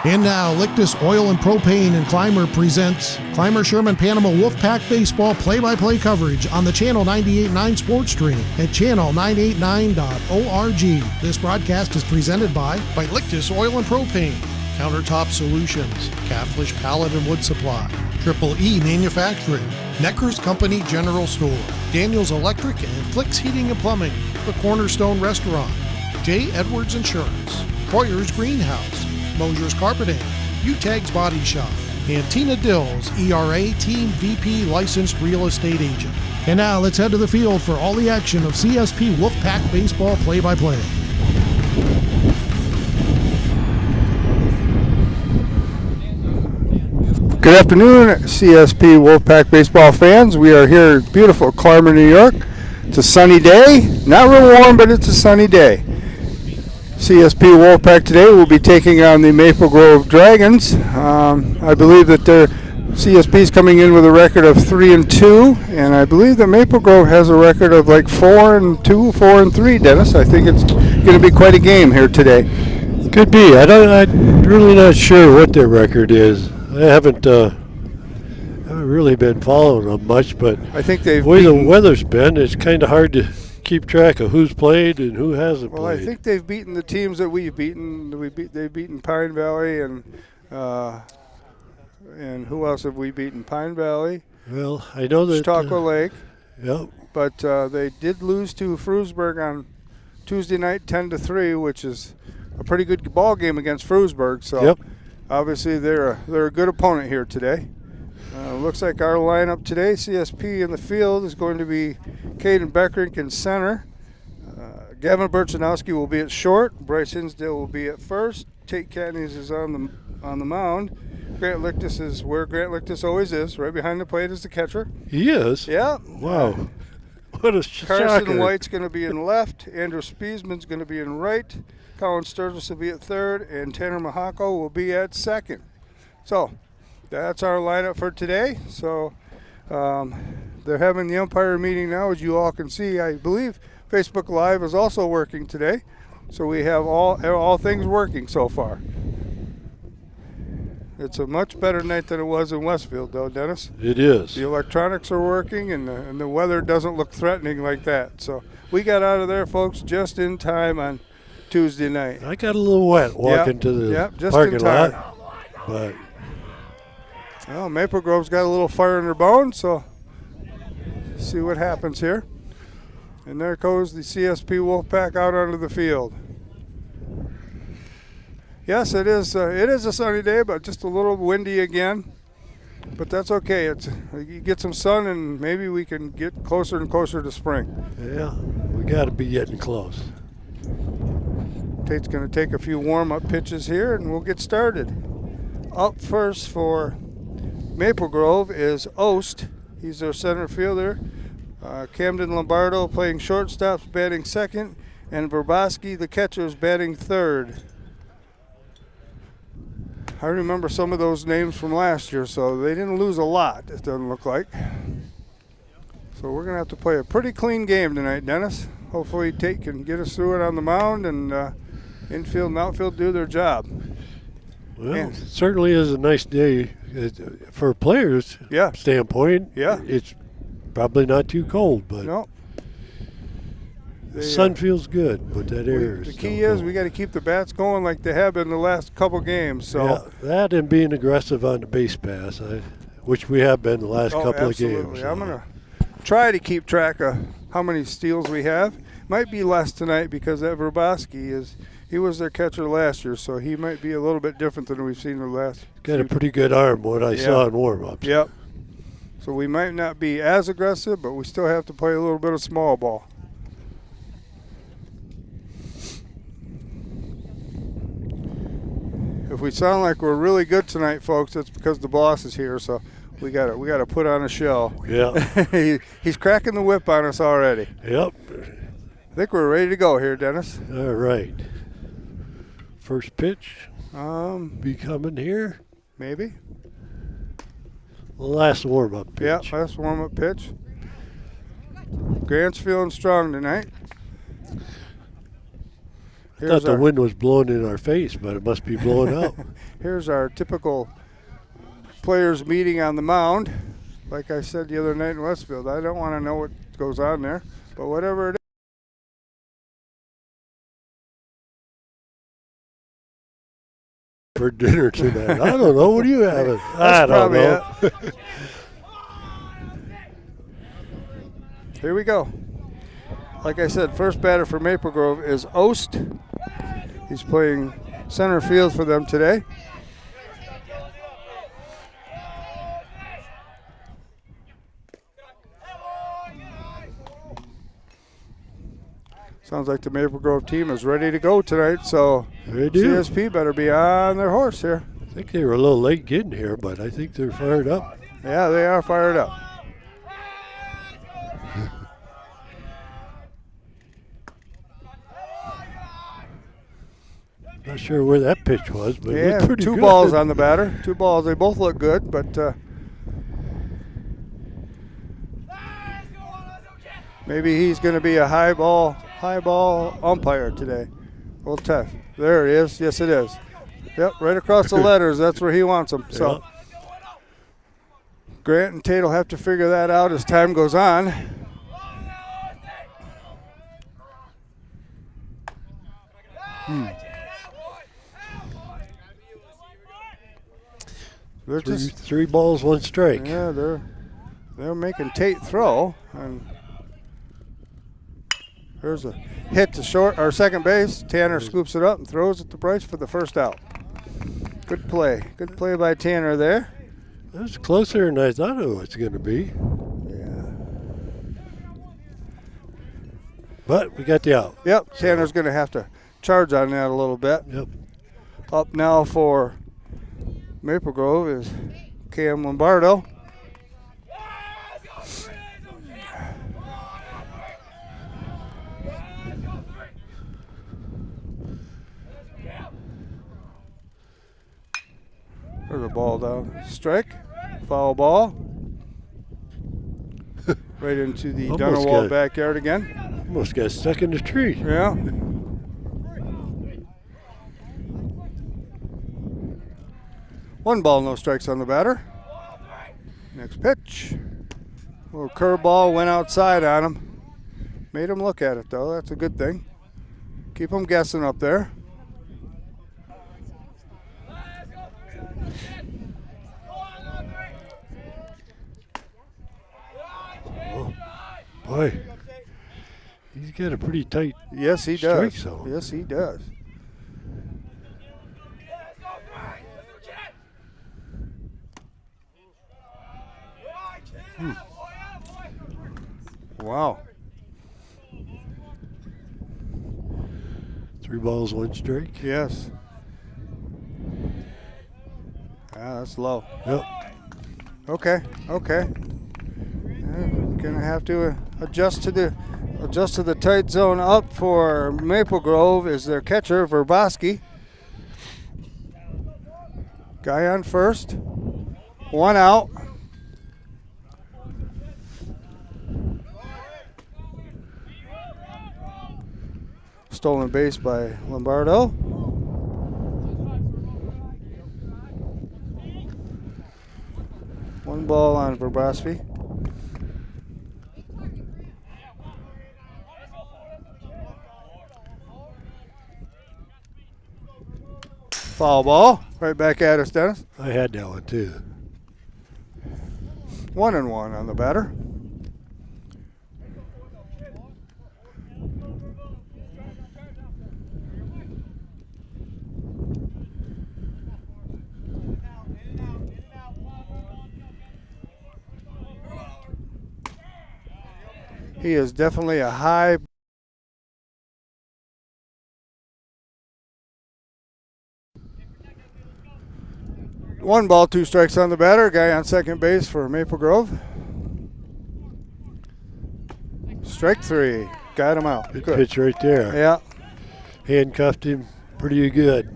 And now, Lictus Oil and Propane and Clymer presents Clymer Sherman Panama Wolfpack Baseball play-by-play coverage on the Channel 98.9 Sports Stream at channel989.org. This broadcast is presented by Lictus Oil and Propane, Countertop Solutions, Caflisch Pallet and Wood Supply, Triple E Manufacturing, Necker's Company General Store, Daniels Electric and Flicks Heating and Plumbing, the Cornerstone Restaurant, J. Edwards Insurance, Troyer's Greenhouse, Mosher Carpeting, Utegg's Body Shop, and Tina Dills, ERA Team VP Licensed Real Estate Agent. And now let's head to the field for all the action of CSP Wolfpack Baseball play-by-play. Good afternoon, CSP Wolfpack Baseball fans. We are here in beautiful Clymer, New York. It's a sunny day. Not real warm, but it's a sunny day. CSP Wolfpack today will be taking on the Maple Grove Dragons. I believe that their CSP is coming in with a record of 3-2, and I believe that Maple Grove has a record of like 4-2, 4-3. Dennis, I think it's going to be quite a game here today. Could be. I'm really not sure what their record is. I haven't really been following them much, but I think they've the way the weather's been, it's kind of hard to keep track of who's played and who hasn't played. Well, I think they've beaten the teams that we've beaten. They've beaten Pine Valley and who else have we beaten? Pine Valley. Well, I know that Chautauqua Lake. Yep. But they did lose to Frewsburg on Tuesday night, 10-3, which is a pretty good ball game against Frewsburg. So yep. Obviously they're a good opponent here today. Looks like our lineup today, CSP in the field, is going to be Caden Beckrink in center. Gavin Burchanowski will be at short. Bryce Hinsdale will be at first. Tate Catanese is on the mound. Grant Lictus is where Grant Lictus always is. Right behind the plate is the catcher. He is? Yeah. Wow. What a shocker. Carson White's going to be in left. Andrew Spiesman's going to be in right. Colin Sturgis will be at third. And Tanner Mahako will be at second. So that's our lineup for today. So they're having the umpire meeting now, as you all can see. I believe Facebook Live is also working today. So we have all things working so far. It's a much better night than it was in Westfield, though, Dennis. It is. The electronics are working, and the weather doesn't look threatening like that. So we got out of there, folks, just in time on Tuesday night. I got a little wet walking to the parking lot. But well, Maple Grove's got a little fire in their bones, so see what happens here. And there goes the CSP Wolfpack out onto the field. Yes, it is a sunny day, but just a little windy again. But that's okay. You get some sun, and maybe we can get closer and closer to spring. Yeah, we got to be getting close. Tate's going to take a few warm-up pitches here, and we'll get started. Up first for Maple Grove is Ost. He's their center fielder. Camden Lombardo playing shortstop, batting second, and Verboski, the catcher, is batting third. I remember some of those names from last year, so they didn't lose a lot, it doesn't look like. So we're going to have to play a pretty clean game tonight, Dennis. Hopefully Tate can get us through it on the mound, and infield and outfield do their job. Well, it certainly is a nice day for players' standpoint. Yeah. It's probably not too cold, but no. The sun feels good, but that air is the key is we got to keep the bats going like they have been the last couple games. So yeah, that and being aggressive on the base pass, which we have been the last couple of games. I'm going to try to keep track of how many steals we have. Might be less tonight because that Verboski he was their catcher last year, so he might be a little bit different than we've seen the last. Got a pretty good arm, what I saw in warm-ups. Yep. So we might not be as aggressive, but we still have to play a little bit of small ball. If we sound like we're really good tonight, folks, it's because the boss is here, so we got to put on a show. Yeah. He's cracking the whip on us already. Yep. I think we're ready to go here, Dennis. All right. First pitch be coming here. Maybe. Last warm-up pitch. Yeah, last warm-up pitch. Grant's feeling strong tonight. I thought the wind was blowing in our face, but it must be blowing out. Here's our typical players meeting on the mound. Like I said the other night in Westfield, I don't want to know what goes on there, but whatever it is. For dinner tonight. I don't know. What are you having? That's I don't know. probably it. Here we go. Like I said, first batter for Maple Grove is Ost. He's playing center field for them today. Sounds like the Maple Grove team is ready to go tonight, so They do. CSP better be on their horse here. I think they were a little late getting here, but I think they're fired up. Yeah, they are fired up. Not sure where that pitch was, but it Yeah, looked pretty two good. balls on the batter. Two balls. They both look good, but maybe he's going to be a high ball umpire today. We'll test. There it is. Yes, it is. Yep, right across the letters. That's where he wants them. So Grant and Tate will have to figure that out as time goes on. They're just Three balls, one strike. yeah, they're making Tate throw, and there's a hit to short or second base. Tanner scoops it up and throws it to Bryce for the first out. Good play by Tanner there. That was closer than I thought it was going to be. Yeah. But we got the out. Yep. Tanner's going to have to charge on that a little bit. Yep. Up now for Maple Grove is Cam Lombardo. There's a ball down. Strike. Foul ball. Right into the Almost Dunnerwall got it. backyard again. Almost got stuck in the tree. Yeah. One ball, no strikes on the batter. Next pitch. Little curveball went outside on him. Made him look at it, though. That's a good thing. Keep him guessing up there. Boy, he's got a pretty tight. Yes, he Strike does. zone. Yes, he does. Wow. 3 balls, 1 strike. Yes. Ah, that's low. Yep. Okay. Gonna have to adjust to the tight zone. Up for Maple Grove is their catcher, Verboski. Guy on first. 1 out. Stolen base by Lombardo. One ball on Verboski. Foul ball. Right back at us, Dennis. I had that one too. 1-1 on the batter. He is definitely a high. One ball, 2 strikes on the batter. Guy on second base for Maple Grove. Strike 3. Got him out. Good pitch right there. Yeah. Handcuffed him pretty good.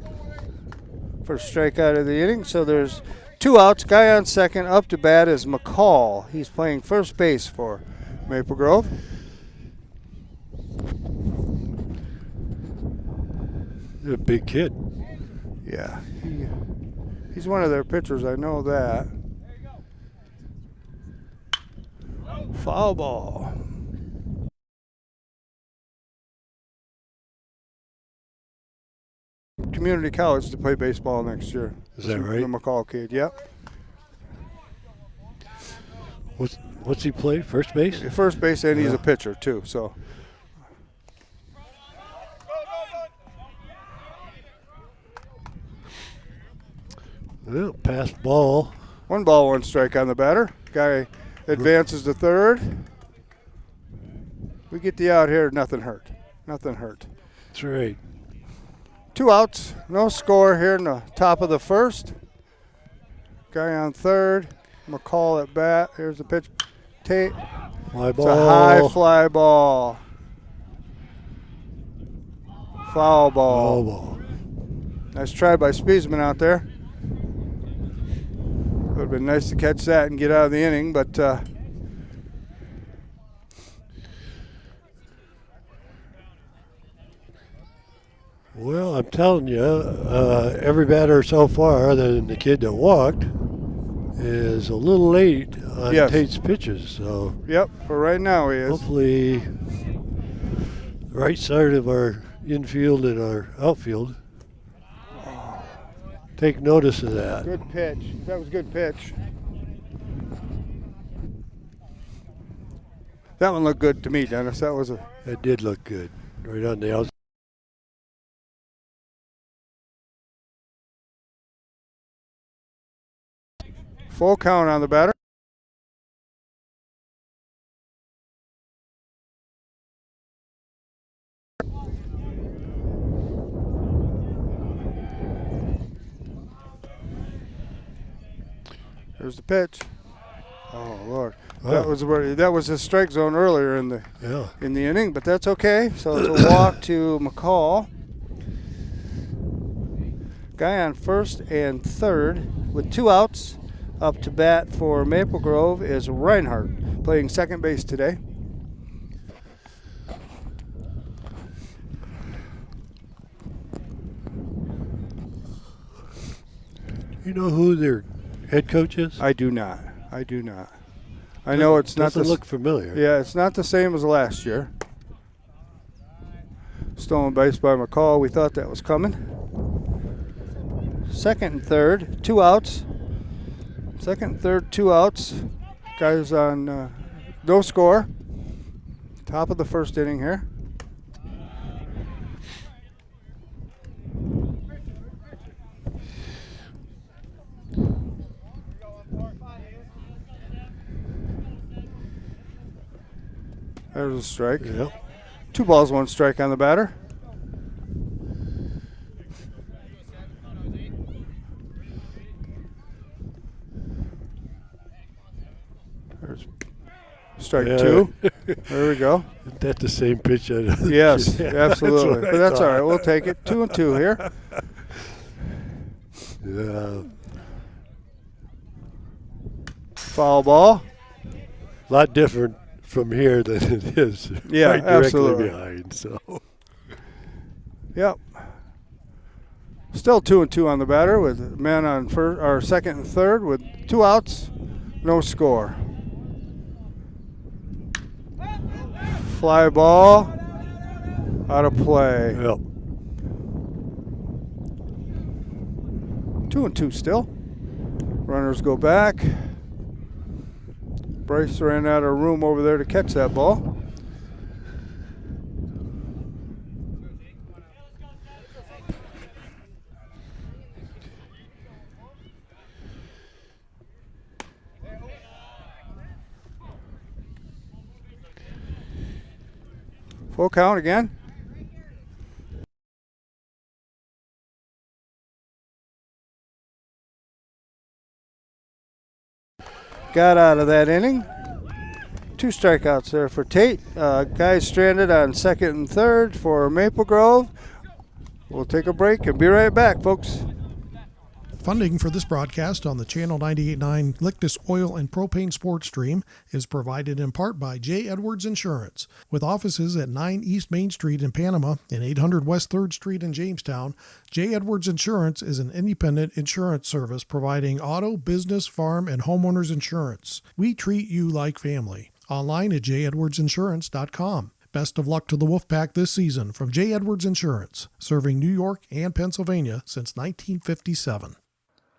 First strikeout of the inning. So there's 2 outs. Guy on second. Up to bat is McCall. He's playing first base for Maple Grove. He's a big kid. Yeah, he's one of their pitchers. I know that. Foul ball. Community college to play baseball next year. Is that right? The McCall kid. Yep. What's he play? First base? First base, and he's a pitcher too. So. Well, pass ball. 1 ball, 1 strike on the batter. Guy advances to third. We get the out here. Nothing hurt. Nothing hurt. That's right. 2 outs. No score here in the top of the first. Guy on third. McCall at bat. Here's the pitch. Tate. Fly It's ball. a high fly ball. Foul ball. Foul ball. Nice try by Spiesman out there. Would have been nice to catch that and get out of the inning, but Well, I'm telling you, every batter so far, other than the kid that walked, is a little late on Yes. Tate's pitches. So yep, for right now he is. hopefully, the right side of our infield and our outfield take notice of that. Good pitch. That was a good pitch. That one looked good to me, Dennis. That was a That did look good, right on the outside. full count on the batter. There's the pitch. Oh Lord, that was his strike zone earlier in the inning, but that's okay. So it's a walk to McCall. Guy on first and third with 2 outs. Up to bat for Maple Grove is Reinhardt, playing second base today. You know who their head coach is? I do not. I know it's not. Doesn't look familiar. Yeah, it's not the same as last year. Stolen base by McCall. We thought that was coming. Second and third, 2 outs. Second and third, 2 outs. Guys on no score. Top of the first inning here. There's a strike. Yep. 2 balls, 1 strike on the batter. There's strike 2. There we go. Isn't that the same pitch? Yes, absolutely. But that's all right. We'll take it. 2-2 here. Yeah. Foul ball. A lot different from here than it is. Yeah, right directly absolutely. behind. So. Yep. Still 2-2 on the batter with men on first or second and third with 2 outs, no score. Fly ball out of play. Yep. 2-2 still. Runners go back. Bryce ran out of room over there to catch that ball. Full count again. Got out of that inning. 2 strikeouts there for Tate. Guys stranded on second and third for Maple Grove. We'll take a break and be right back, folks. Funding for this broadcast on the Channel 98.9 Lictus Oil and Propane Sports Stream is provided in part by J. Edwards Insurance. With offices at 9 East Main Street in Panama and 800 West 3rd Street in Jamestown, J. Edwards Insurance is an independent insurance service providing auto, business, farm, and homeowners insurance. We treat you like family. Online at jedwardsinsurance.com. Best of luck to the Wolfpack this season from J. Edwards Insurance, serving New York and Pennsylvania since 1957.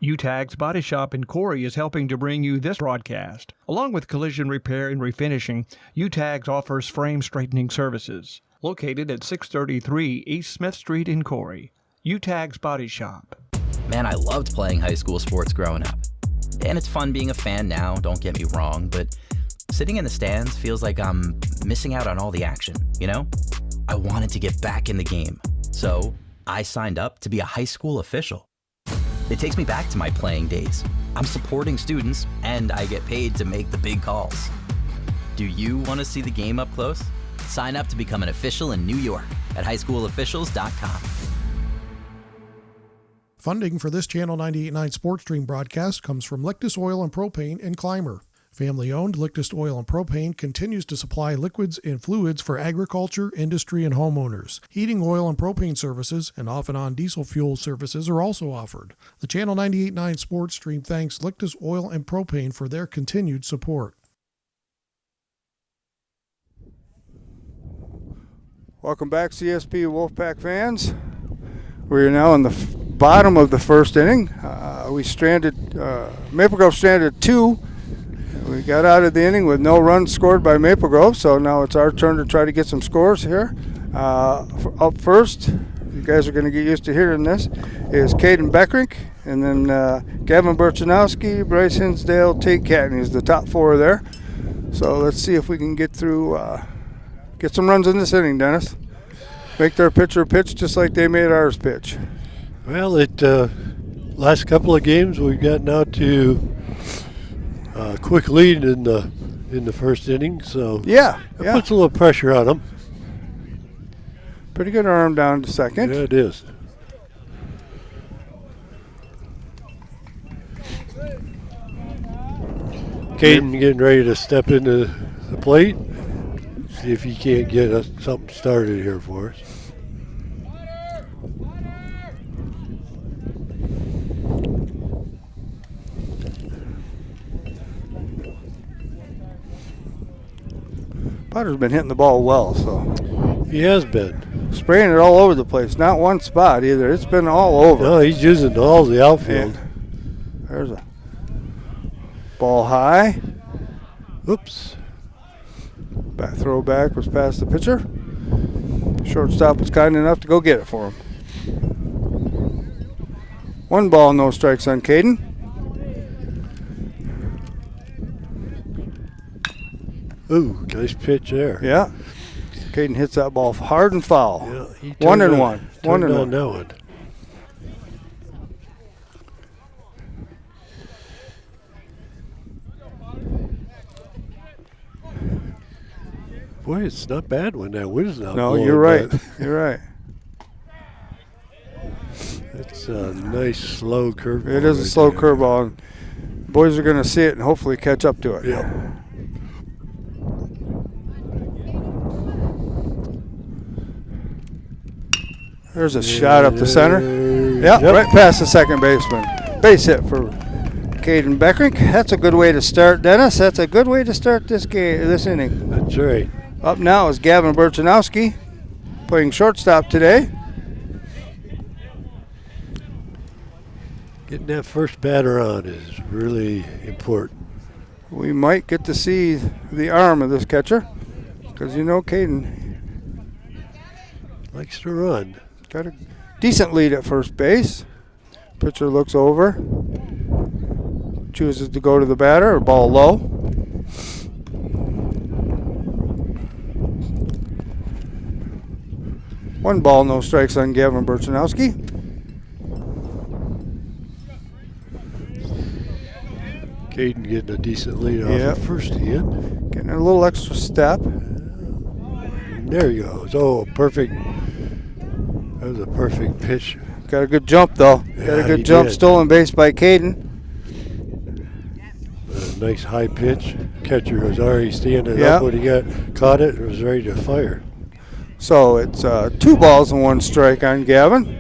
Utegg's Body Shop in Corry is helping to bring you this broadcast. Along with collision repair and refinishing, Utegg offers frame straightening services. Located at 633 East Smith Street in Corry. Utegg's Body Shop. Man, I loved playing high school sports growing up. And it's fun being a fan now, don't get me wrong, but sitting in the stands feels like I'm missing out on all the action, you know? I wanted to get back in the game, so I signed up to be a high school official. It takes me back to my playing days. I'm supporting students, and I get paid to make the big calls. Do you want to see the game up close? Sign up to become an official in New York at highschoolofficials.com. Funding for this Channel 98.9 Sports Stream broadcast comes from Lictus Oil and Propane and Clymer. Family-owned Lictus Oil and Propane continues to supply liquids and fluids for agriculture, industry, and homeowners. Heating oil and propane services and off-and-on diesel fuel services are also offered. The Channel 98.9 Sports Stream thanks Lictus Oil and Propane for their continued support. Welcome back, CSP Wolfpack fans. We're now in the bottom of the first inning. Maple Grove stranded 2. We got out of the inning with no runs scored by Maple Grove, so now it's our turn to try to get some scores here. Up first, you guys are going to get used to hearing this, is Caden Beckrink, and then Gavin Burchanowski, Bryce Hinsdale, Tate Catanese, the top 4 there. So let's see if we can get through, get some runs in this inning, Dennis. Make their pitcher pitch just like they made ours pitch. Well, last couple of games we've gotten out to a quick lead in the first inning, so yeah, it puts a little pressure on them. Pretty good arm down to second. Yeah, it is. Caden getting ready to step into the plate. See if he can't get something started here for us. Potter's been hitting the ball well, so. He has been. Spraying it all over the place. Not one spot either. It's been all over. No, he's using all the outfield. And there's a ball high. Oops. Back throw back was past the pitcher. Shortstop was kind enough to go get it for him. 1 ball, no strikes on Caden. Ooh, nice pitch there. Yeah. Caden hits that ball hard and foul. Yeah, he 1 and turned 1. 1 and 1. That one. Boy, it's not bad when that wind's not No, blowing. you're right. You're right. It's a nice slow curveball. It is a slow curveball. Boys are going to see it and hopefully catch up to it. Yeah. There's a shot up the center. Yep, right past the second baseman. Base hit for Caden Beckrink. That's a good way to start, Dennis. That's a good way to start this inning. That's right. Up now is Gavin Burchanowski, playing shortstop today. Getting that first batter on is really important. We might get to see the arm of this catcher, because you know Caden likes to run. got a decent lead at first base. Pitcher looks over, chooses to go to the batter, or ball low. One ball, no strikes on Gavin Burchanowski. Caden getting a decent lead off at first again. Getting a little extra step. And there he goes. Oh, perfect. That was a perfect pitch. Got a good jump, though. Got a Yeah, good he jump. did. Stolen base by Caden. A nice high pitch. Catcher was already standing Yeah. up when he caught it and was ready to fire. So it's 2 balls and 1 strike on Gavin.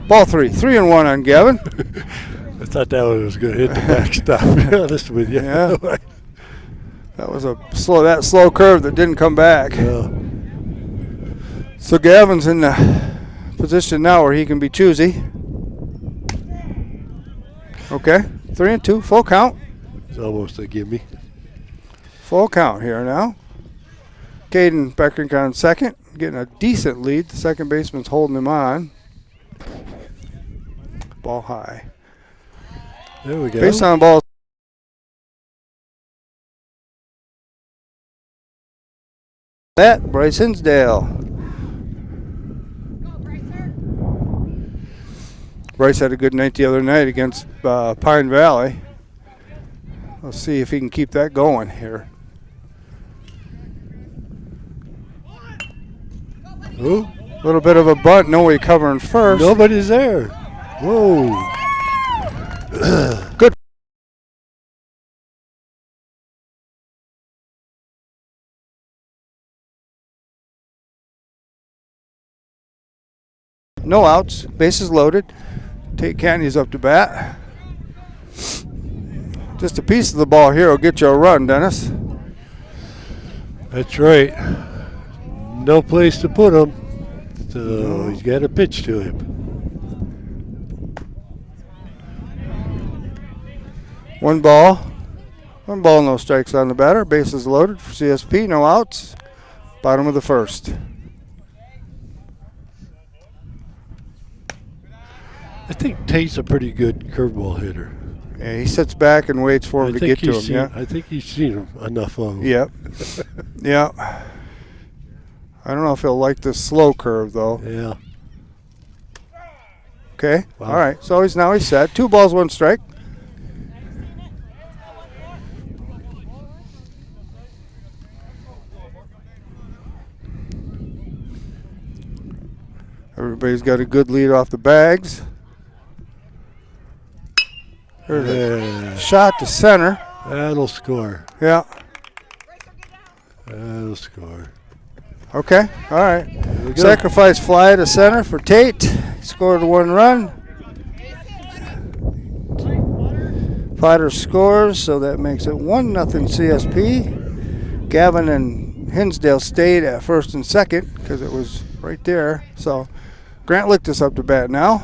Ball 3. 3-1 on Gavin. I thought that one was going to hit the backstop, to be honest with you. Yeah. That was a slow curve that didn't come back. Yeah. So Gavin's in the position now where he can be choosy. Okay, 3-2, full count. It's almost a gimme. Full count here now. Caden Beckering on second, getting a decent lead. The second baseman's holding him on. Ball high. There we go. Base on ball. That Bryce Hinsdale. Bryce had a good night the other night against Pine Valley. Let's see if he can keep that going here. Ooh, A little bit of a bunt. Nobody covering first. nobody's there. Whoa. Good. No outs. Bases loaded. Take Catanese up to bat. Just a piece of the ball here will get you a run, Dennis. That's right. No place to put him. So he's got a pitch to him. One ball, no strikes on the batter. Bases loaded for CSP. No outs. Bottom of the first. I think Tate's a pretty good curveball hitter. Yeah, he sits back and waits for him to get to him. Yeah. I think he's seen him enough of him. Yep. Yeah. I don't know if he'll like this slow curve though. Yeah. Okay. Wow. All right. So he's set. 2 balls, 1 strike. Everybody's got a good lead off the bags. There's a shot to center. That'll score. Yeah. That'll score. Okay. All right. There we go. Sacrifice fly to center for Tate. He scored 1 run. Fighter scores, so that makes it 1-0 CSP. Gavin and Hinsdale stayed at first and second because it was right there. So Grant Lictus up to bat now.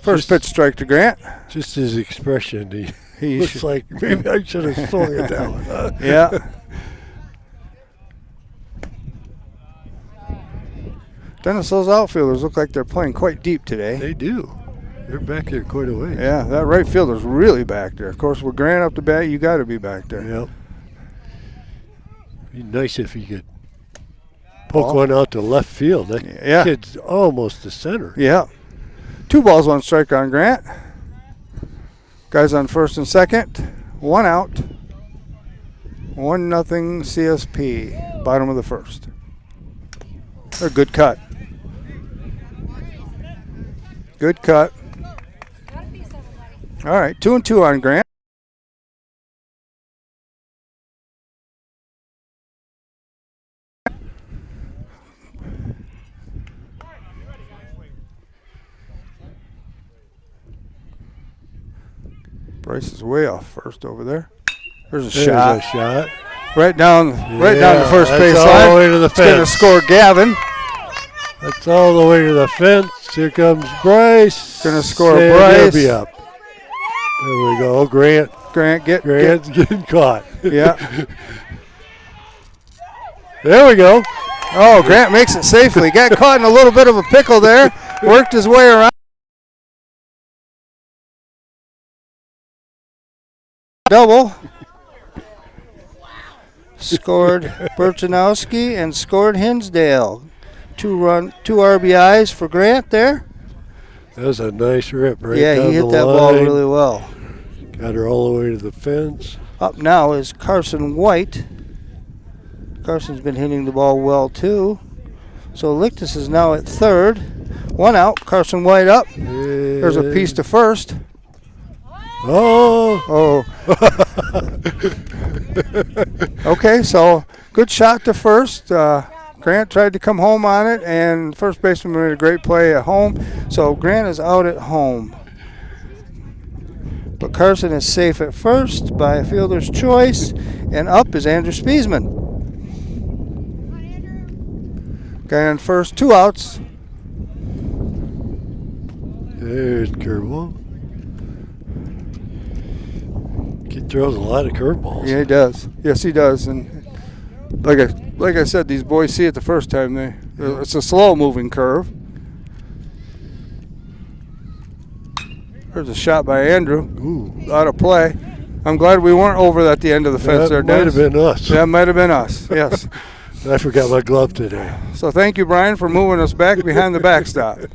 First pitch strike to Grant. Just his expression. He He looks like maybe I should have swung it that one. Huh? Yeah. Dennis, those outfielders look like they're playing quite deep today. They do. They're back there quite a way. Yeah, that right fielder's really back there. Of course, with Grant up to bat, you got to be back there. Yep. Be nice if he could poke one out to left field. That Yeah. kid's almost the center. Yeah. 2 balls, 1 strike on Grant. Guys on first and second. 1 out. 1-0 CSP. Bottom of the first. A good cut. Good cut. All right, 2-2 on Grant. Bryce is way off first over there. There's a shot. A shot. Right down the first that's base all line. the way to the It's going to fence. score Gavin. That's all the way to the fence. Here comes Bryce. Gonna score And Bryce. He'll be up. There we go. Grant's getting caught. Yeah. There we go. Oh, Grant makes it safely. Got caught in a little bit of a pickle there. Worked his way around. Double. scored Burchanowski, and scored Hinsdale. 2 RBIs for Grant there. That was a nice rip right Yeah, down he hit the that line. ball really well. Got her all the way to the fence. Up now is Carson White. Carson's been hitting the ball well too. So Lictus is now at third. 1 out. Carson White up. There's a piece to first. Oh. Okay, so good shot to first. Grant tried to come home on it, and first baseman made a great play at home. So Grant is out at home. But Carson is safe at first by a fielder's choice, and up is Andrew Spiesman. Guy on first, 2 outs. There's curveball. Kid throws a lot of curveballs. Yeah, he does. Yes, he does. And like I said, these boys see it the first time. It's a slow-moving curve. There's a shot by Andrew. Ooh. Out of play. I'm glad we weren't over at the end of the fence there, That might Dennis. have been us. That might have been us, yes. I forgot my glove today. So thank you, Brian, for moving us back behind the backstop. I'd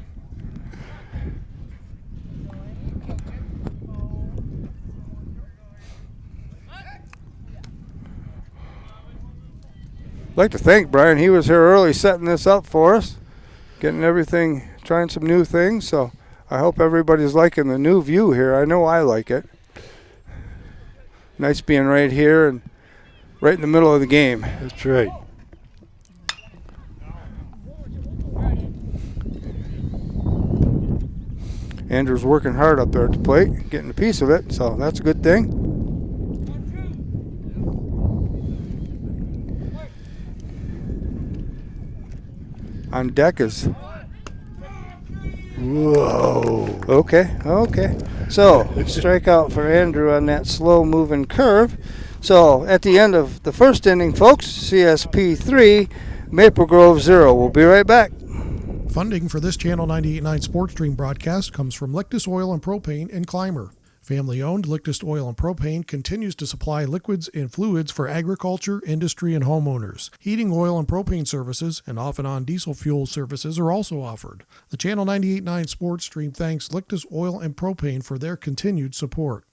like to thank Brian. He was here early setting this up for us, getting everything, trying some new things. So I hope everybody's liking the new view here. I know I like it. Nice being right here and right in the middle of the game. That's right. Andrew's working hard up there at the plate, getting a piece of it, so that's a good thing. On deck is... Whoa. Okay. So, strikeout for Andrew on that slow-moving curve. So, at the end of the first inning, folks, CSP 3, Maple Grove 0. We'll be right back. Funding for this Channel 98.9 Sports Stream broadcast comes from Lictus Oil and Propane in Clymer. Family-owned Lictus Oil and Propane continues to supply liquids and fluids for agriculture, industry, and homeowners. Heating oil and propane services and off-and-on diesel fuel services are also offered. The Channel 98.9 Sports Stream thanks Lictus Oil and Propane for their continued support.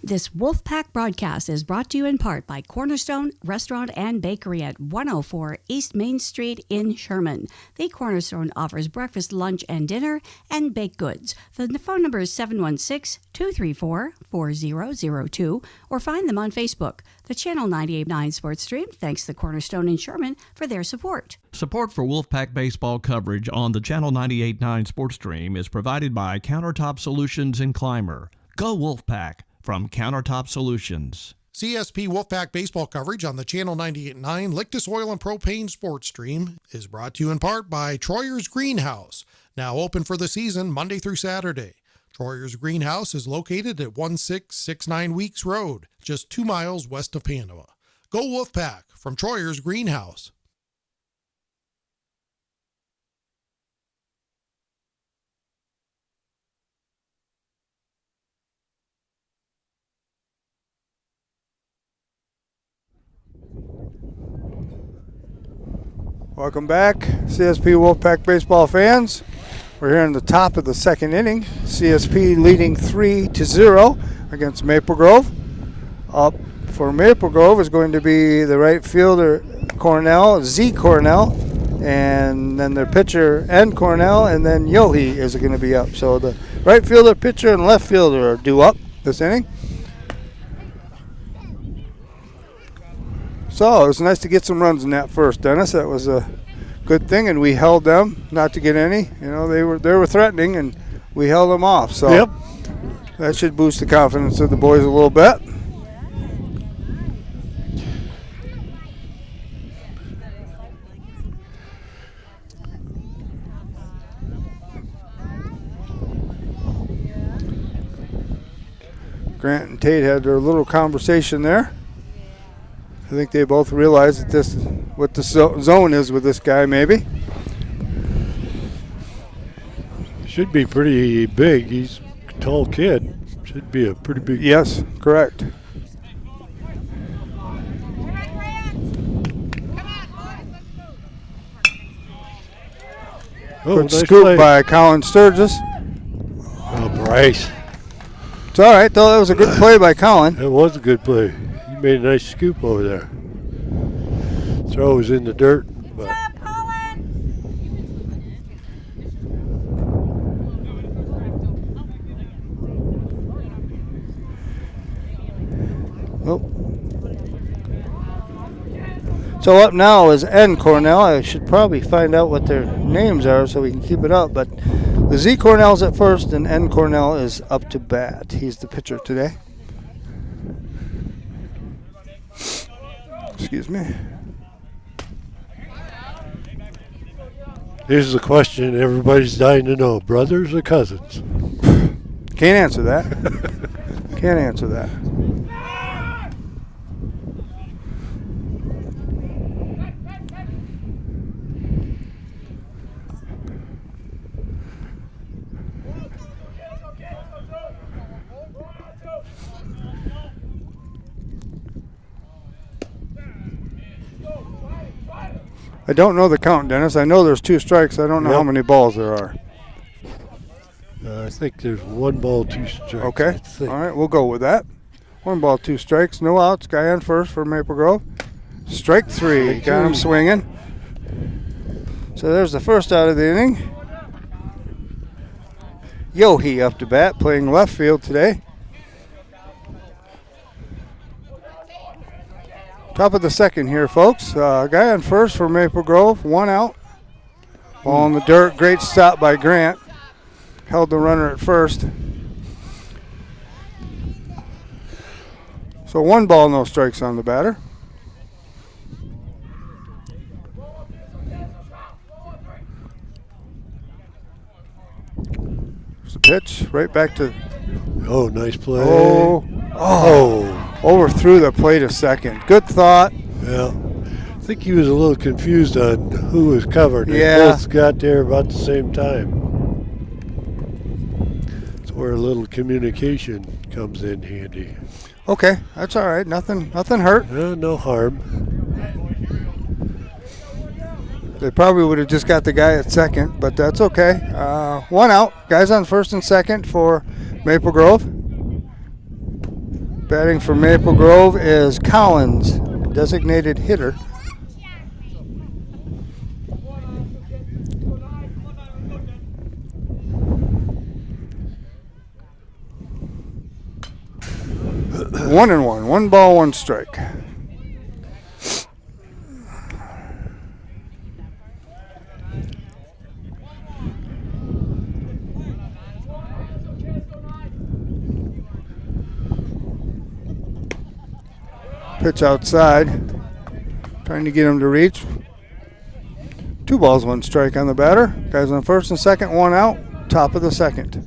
This Wolfpack broadcast is brought to you in part by Cornerstone Restaurant and Bakery at 104 East Main Street in Sherman. The Cornerstone offers breakfast, lunch, and dinner, and baked goods. The phone number is 716-234-4002, or find them on Facebook. The Channel 98.9 Sports Stream thanks the Cornerstone in Sherman for their support. Support for Wolfpack baseball coverage on the Channel 98.9 Sports Stream is provided by Countertop Solutions in Clymer. Go Wolfpack! From Countertop Solutions. CSP Wolfpack baseball coverage on the Channel 98.9 Lictus Oil and Propane Sports Stream is brought to you in part by Troyer's Greenhouse, now open for the season Monday through Saturday. Troyer's Greenhouse is located at 1669 Weeks Road, just 2 miles west of Panama. Go Wolfpack from Troyer's Greenhouse. Welcome back, CSP Wolfpack baseball fans. We're here in the top of the second inning. CSP leading 3-0 against Maple Grove. Up for Maple Grove is going to be the right fielder, Cornell, and then their pitcher, and Cornell, and then Yohi is going to be up. So the right fielder, pitcher, and left fielder are due up this inning. So it was nice to get some runs in that first, Dennis. That was a good thing, and we held them not to get any. You know, they were threatening, and we held them off. So Yep. That should boost the confidence of the boys a little bit. Grant and Tate had their little conversation there. I think they both realize that what the zone is with this guy, maybe. Should be pretty big. He's a tall kid. Should be a pretty big. Yes, correct. Oh, Good nice scoop play. by Colin Sturgis. Oh, Bryce. It's all right, though. That was a good play by Colin. That was a good play. He made a nice scoop over there. Throw was in the dirt. But Oh. So up now is N Cornell. I should probably find out what their names are so we can keep it up. But the Z Cornell's at first, and N Cornell is up to bat. He's the pitcher today. Excuse me. here's the question everybody's dying to know. Brothers or cousins? Can't answer that. Can't answer that. I don't know the count, Dennis. I know there's 2 strikes. I don't know how many balls there are. I think there's 1 ball, 2 strikes. Okay. I think. All right, we'll go with that. 1 ball, 2 strikes. No outs. Guy on first for Maple Grove. Strike 3. Got him swinging. So there's the first out of the inning. Yohi up to bat, playing left field today. Top of the second here, folks. Guy on first for Maple Grove. 1 out. Ball in the dirt. Great stop by Grant. Held the runner at first. So 1 ball, no strikes on the batter. There's the pitch. Right back to. Oh, nice play. Oh. Overthrew the plate a second. Good thought. Yeah. I think he was a little confused on who was covered. They Yeah. both got there about the same time. That's where a little communication comes in handy. Okay, that's all right. Nothing hurt. No harm. They probably would have just got the guy at second, but that's okay. 1 out. Guys on first and second for Maple Grove. Batting for Maple Grove is Collins, designated hitter. One and one. 1 ball, 1 strike. Pitch outside. Trying to get him to reach. 2 balls, 1 strike on the batter. Guys on first and second, 1 out. Top of the second.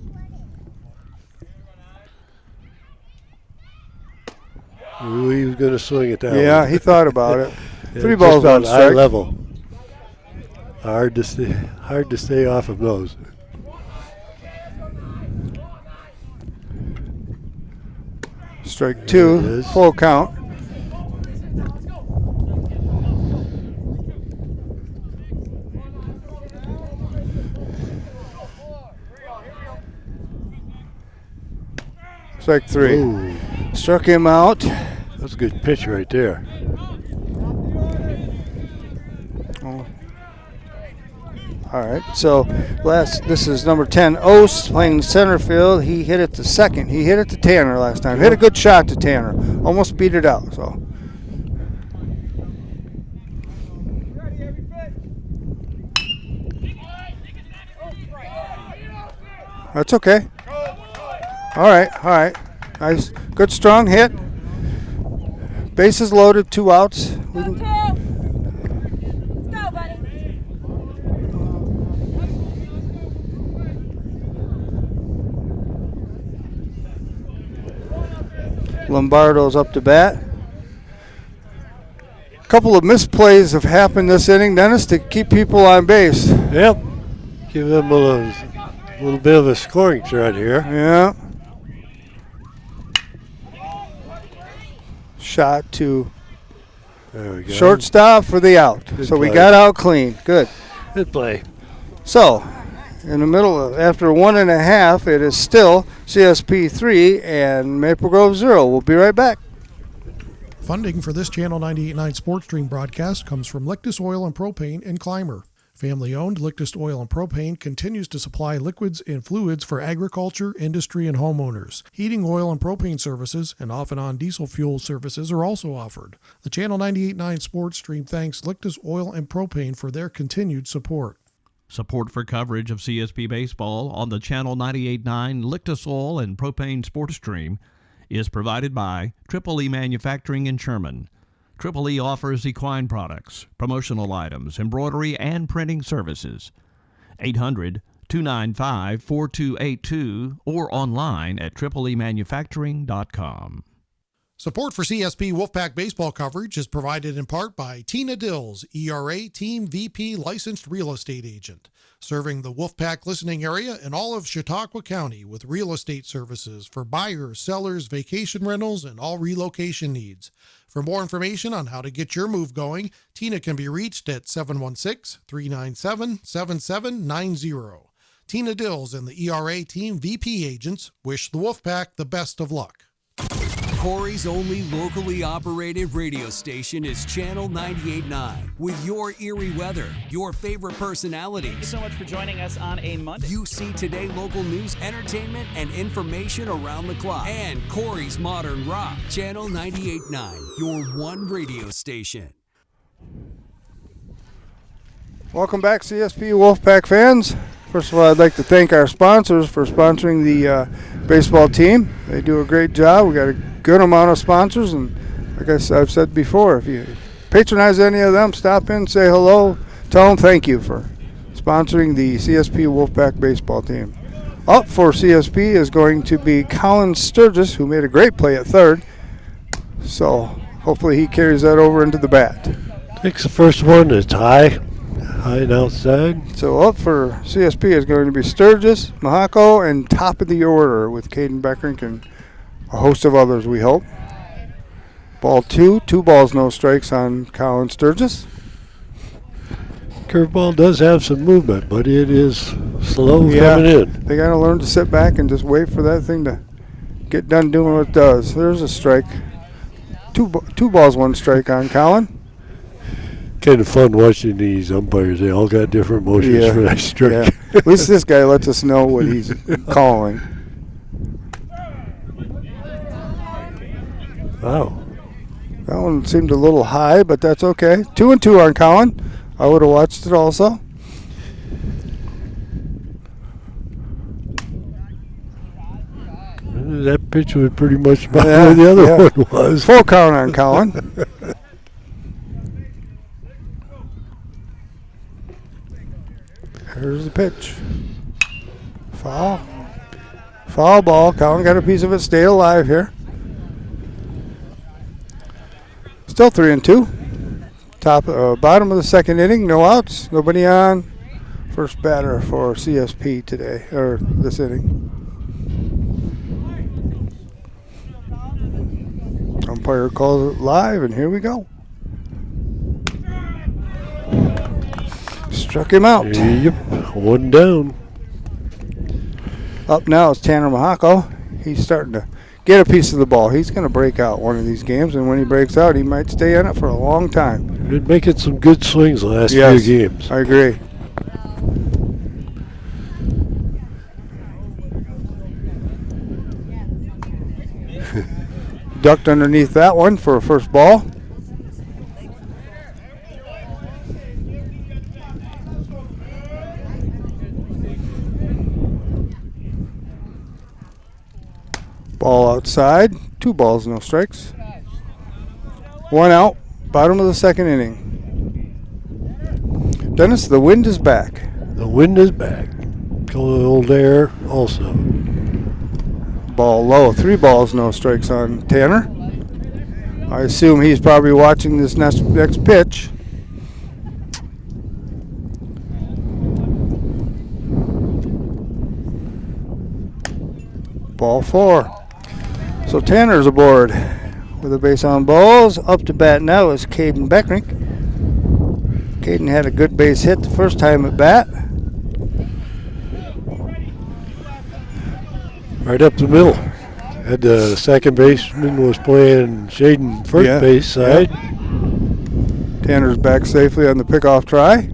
Ooh, he was going to swing it that way. Yeah, he thought about it. Yeah, 3 just balls, about 1 eye strike. level. Hard to stay off of those. Strike There it 2, is. full count. Strike 3. Ooh, Struck him out. that's a good pitch right there. Oh. All right, so this is number 10, Ost, playing center field. He hit it to second. He hit it to Tanner last time. Hit a good shot to Tanner. Almost beat it out, so. That's okay. All right. Nice, good strong hit. Bases loaded, 2 outs. We can- Go, buddy. Lombardo's up to bat. A couple of misplays have happened this inning, Dennis, to keep people on base. Yep. Give them a little bit of a scoring threat here. Yeah. Shot to There we go. shortstop for the out. Good So we play. got out clean. Good. Good play. So In the middle, after 1.5, it is still CSP 3 and Maple Grove 0. We'll be right back. Funding for this Channel 98.9 Sports Stream broadcast comes from Lictus Oil and Propane and Clymer. Family-owned Lictus Oil and Propane continues to supply liquids and fluids for agriculture, industry, and homeowners. Heating oil and propane services and off-and-on diesel fuel services are also offered. The Channel 98.9 Sports Stream thanks Lictus Oil and Propane for their continued support. Support for coverage of CSP Baseball on the Channel 98.9 Lictus Oil and Propane Sports Stream is provided by Triple E Manufacturing in Sherman. Triple E offers equine products, promotional items, embroidery, and printing services. 800-295-4282 or online at tripleemanufacturing.com. Support for CSP Wolfpack baseball coverage is provided in part by Tina Dills, ERA Team VP licensed real estate agent, serving the Wolfpack listening area in all of Chautauqua County with real estate services for buyers, sellers, vacation rentals, and all relocation needs. For more information on how to get your move going, Tina can be reached at 716-397-7790. Tina Dills and the ERA Team VP agents wish the Wolfpack the best of luck. Corry's only locally operated radio station is Channel 98.9. With your eerie weather, your favorite personalities. Thank you so much for joining us on a Monday. You see today local news, entertainment, and information around the clock. And Corry's Modern Rock. Channel 98.9, your one radio station. Welcome back, CSP Wolfpack fans. First of all, I'd like to thank our sponsors for sponsoring the baseball team. They do a great job. We got a good amount of sponsors, and like I've said before, if you patronize any of them, stop in, say hello, tell them thank you for sponsoring the CSP Wolfpack baseball team. Up for CSP is going to be Colin Sturgis, who made a great play at third, so hopefully he carries that over into the bat. Takes the first one, it's high and outside. So up for CSP is going to be Sturgis, Mahako, and top of the order with Caden Beckrink and a host of others, we hope. Ball 2 balls, no strikes on Colin Sturgis. Curveball does have some movement, but it is slow coming in. They got to learn to sit back and just wait for that thing to get done doing what it does. There's a strike. Two balls, one strike on Colin. Kind of fun watching these umpires. They all got different motions for that strike. Yeah. At least this guy lets us know what he's calling. Wow. That one seemed a little high, but that's okay. 2-2 on Colin. I would have watched it also. That pitch was pretty much about where the other one was. Full count on Colin. Here's the pitch. Foul. Foul ball. Colin got a piece of it. Stay alive here. Still 3-2. Bottom of the second inning. No outs. Nobody on. First batter for CSP today, or this inning. Umpire calls it live, and here we go. Struck him out. Yep, one down. Up now is Tanner Mahako. He's starting to get a piece of the ball. He's going to break out one of these games, and when he breaks out, he might stay in it for a long time. Been making some good swings the last few games. I agree. Ducked underneath that one for a first ball. Ball outside. 2 balls, no strikes. 1 out. Bottom of the second inning. Dennis, the wind is back. The wind is back. Cold air also. Ball low. 3 balls, no strikes on Tanner. I assume he's probably watching this next pitch. Ball 4. So Tanner's aboard with a base on balls. Up to bat now is Caden Beckrink. Caden had a good base hit the first time at bat. right up the middle. Had the second baseman was playing shading first base side. Tanner's back safely on the pickoff try.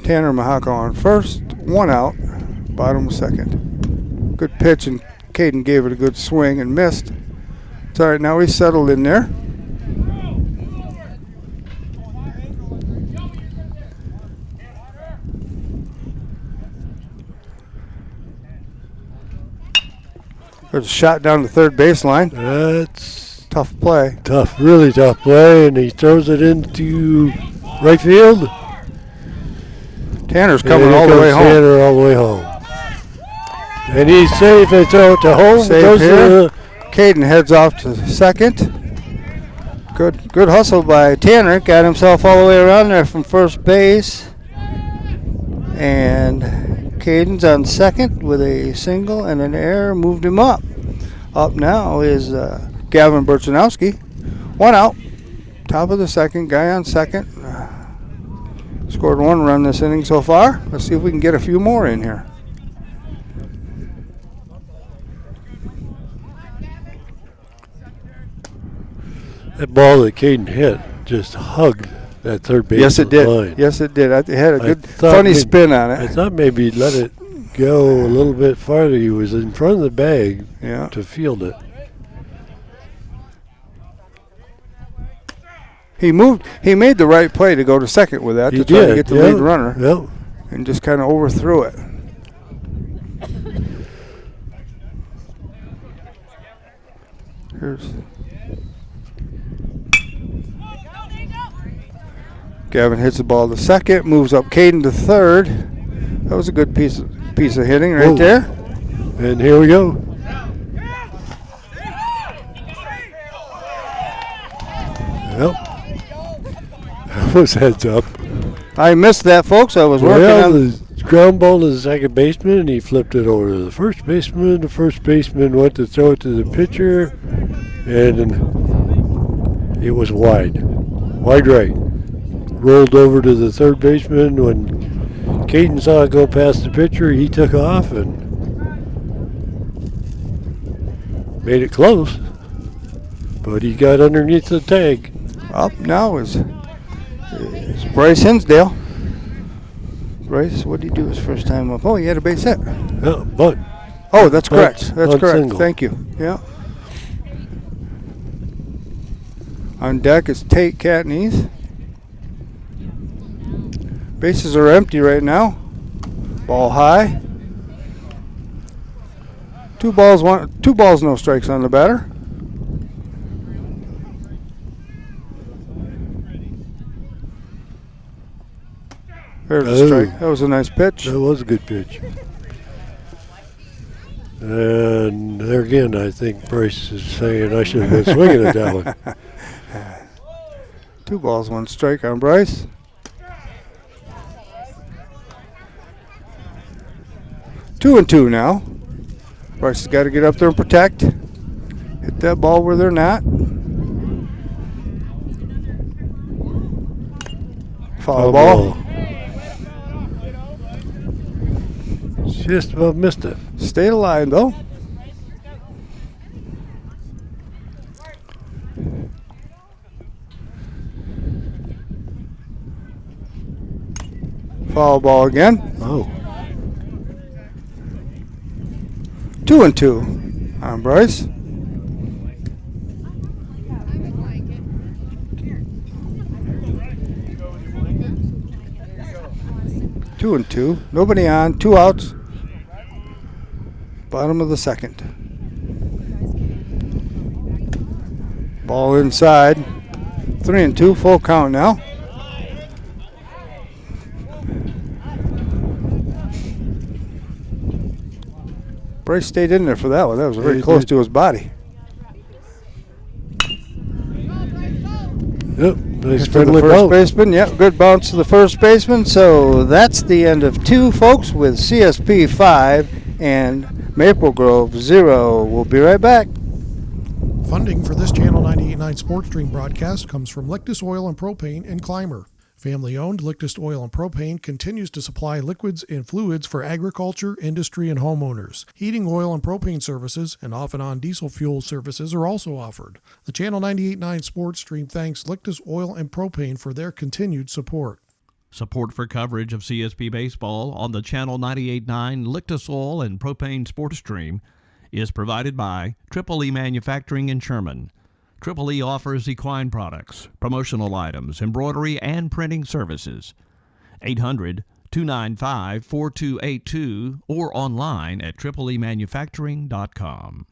Tanner Mahaka on first, 1 out, bottom of second. Good pitch, and Caden gave it a good swing and missed. It's all right, now he's settled in there. There's a shot down the third baseline. That's tough play. Tough, really tough play, and he throws it into right field. Tanner's coming all the way home. Tanner all the way home. And he's safe. They throw it to home. Safe here. Caden heads off to second. Good hustle by Tanner. Got himself all the way around there from first base. And Caden's on second with a single and an error. Moved him up. Up now is Gavin Burchanowski. 1 out. Top of the second. Guy on second. Scored 1 run this inning so far. Let's see if we can get a few more in here. That ball that Caden hit just hugged that third base. Yes, it did. Line. Yes, it did. It had a good, funny spin on it. I thought maybe he'd let it go a little bit farther. He was in front of the bag to field it. He made the right play to go to second with that, to try to get the lead runner. Yep. And just kind of overthrew it. Here's Gavin hits the ball to second, moves up Caden to third. That was a good piece of hitting right there. And here we go. Yep. That was heads up. I missed that, folks. I was working on the ground ball to the second baseman, and he flipped it over to the first baseman. The first baseman went to throw it to the pitcher, and it was wide right. Rolled over to the third baseman. When Caden saw it go past the pitcher, he took off and made it close, but he got underneath the tag. Up now is Bryce Hinsdale. Bryce, what did he do his first time up? Oh, he had a base hit. Yeah, bunt. Oh, that's correct. That's correct. Single. Thank you. Yeah. On deck is Tate Catanese. Bases are empty right now. Ball high. 2 balls, no strikes on the batter. There's a strike. That was a nice pitch. That was a good pitch. And there again, I think Bryce is saying I should have been swinging at that one. 2 balls, 1 strike on Bryce. Two and two now. Bryce has got to get up there and protect. Hit that ball where they're not. Foul ball. Just about missed it. Stayed alive though. Foul ball again. Oh. 2 and 2 on Bryce. Two and 2. Nobody on. 2 outs. Bottom of the second. Ball inside. 3 and 2. Full count now. Bryce stayed in there for that one. That was very close to his body. Yep, nice friendly first baseman. Yep, good bounce to the first baseman. So that's the end of 2, folks, with CSP 5 and Maple Grove 0. We'll be right back. Funding for this Channel 98.9 Sports Stream broadcast comes from Lictus Oil and Propane and Clymer. Family-owned Lictus Oil and Propane continues to supply liquids and fluids for agriculture, industry, and homeowners. Heating oil and propane services and off-and-on diesel fuel services are also offered. The Channel 98.9 Sports Stream thanks Lictus Oil and Propane for their continued support. Support for coverage of CSP Baseball on the Channel 98.9 Lictus Oil and Propane Sports Stream is provided by Triple E Manufacturing in Sherman. Triple E offers equine products, promotional items, embroidery, and printing services. 800-295-4282 or online at tripleemanufacturing.com.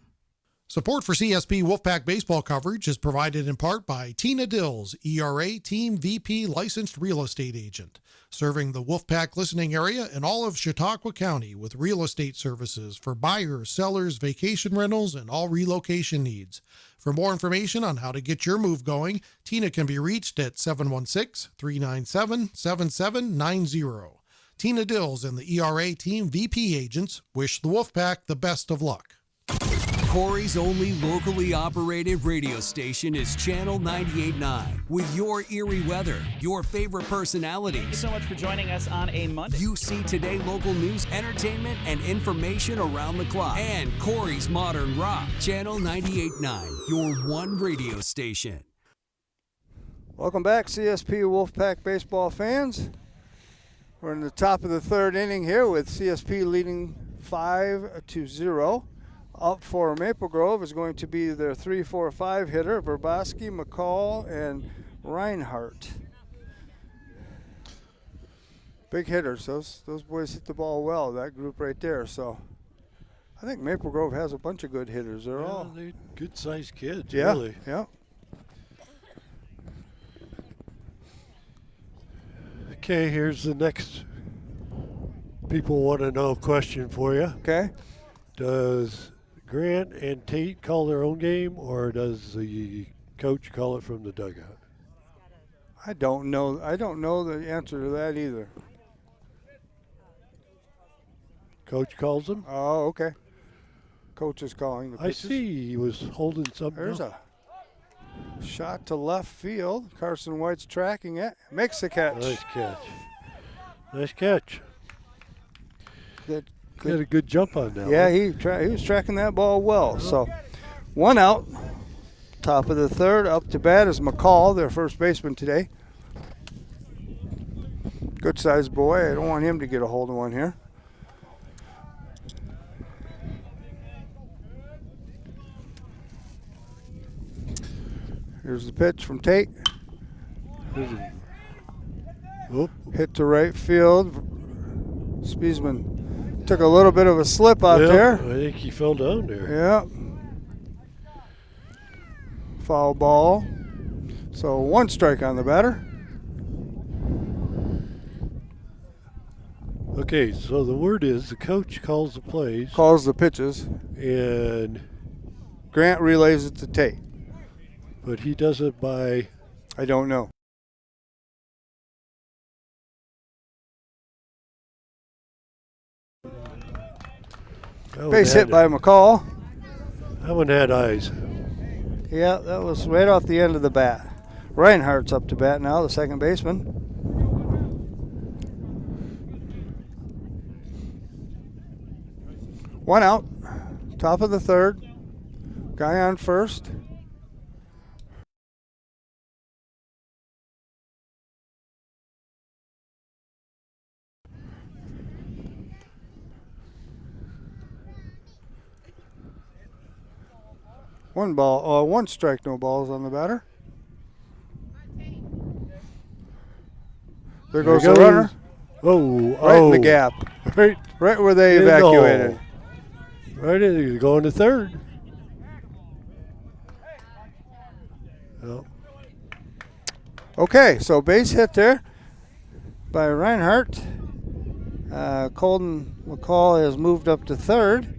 Support for CSP Wolfpack Baseball coverage is provided in part by Tina Dills, ERA Team VP Licensed Real Estate Agent, serving the Wolfpack listening area and all of Chautauqua County with real estate services for buyers, sellers, vacation rentals, and all relocation needs. For more information on how to get your move going, Tina can be reached at 716-397-7790. Tina Dills and the ERA Team VP agents wish the Wolfpack the best of luck. Corry's only locally operated radio station is Channel 98.9. With your eerie weather, your favorite Thank you personalities, so much for joining us on a Monday. you see today local news, entertainment, and information around the clock. And Corry's Modern Rock. Channel 98.9, your one radio station. Welcome back, CSP Wolfpack baseball fans. We're in the top of the third inning here with CSP leading 5-0. Up for Maple Grove is going to be their 3-4-5 hitter, Verboski, McCall, and Reinhardt. Big hitters. Those boys hit the ball well, that group right there. So I think Maple Grove has a bunch of good hitters. They're all good-sized kids, yeah, really. yeah. Okay, here's the next people want to know question for you. Okay. Does Grant and Tate call their own game, or does the coach call it from the dugout? I don't know. I don't know the answer to that either. Coach calls them? Oh, okay. Coach is calling the I pitches. see he was holding something There's up. a shot to left field. Carson White's tracking it. Makes the catch. Nice catch. Nice catch. Good. He had a good jump on that Yeah, one. he was tracking that ball well. So, one out. Top of the third. Up to bat is McCall, their first baseman today. Good sized boy. I don't want him to get a hold of one here. Here's the pitch from Tate. Oh, Hit to right field. Spiesman took a little bit of a slip out there. I think he fell down there. Yeah. Foul ball. So one strike on the batter. Okay, so the word is the coach calls the plays, Calls the pitches. and Grant relays it to Tate. but he does it by I don't know. Base hit by McCall. That one had eyes. Yeah, that was right off the end of the bat. Reinhardt's up to bat now, the second baseman. One out. Top of the third. Guy on first. One ball, one strike, no balls on the batter. There goes the runner. Right in the gap. Right where they in the evacuated. hole. Right in, going to third. Oh. Okay, so base hit there by Reinhardt. Colton McCall has moved up to third.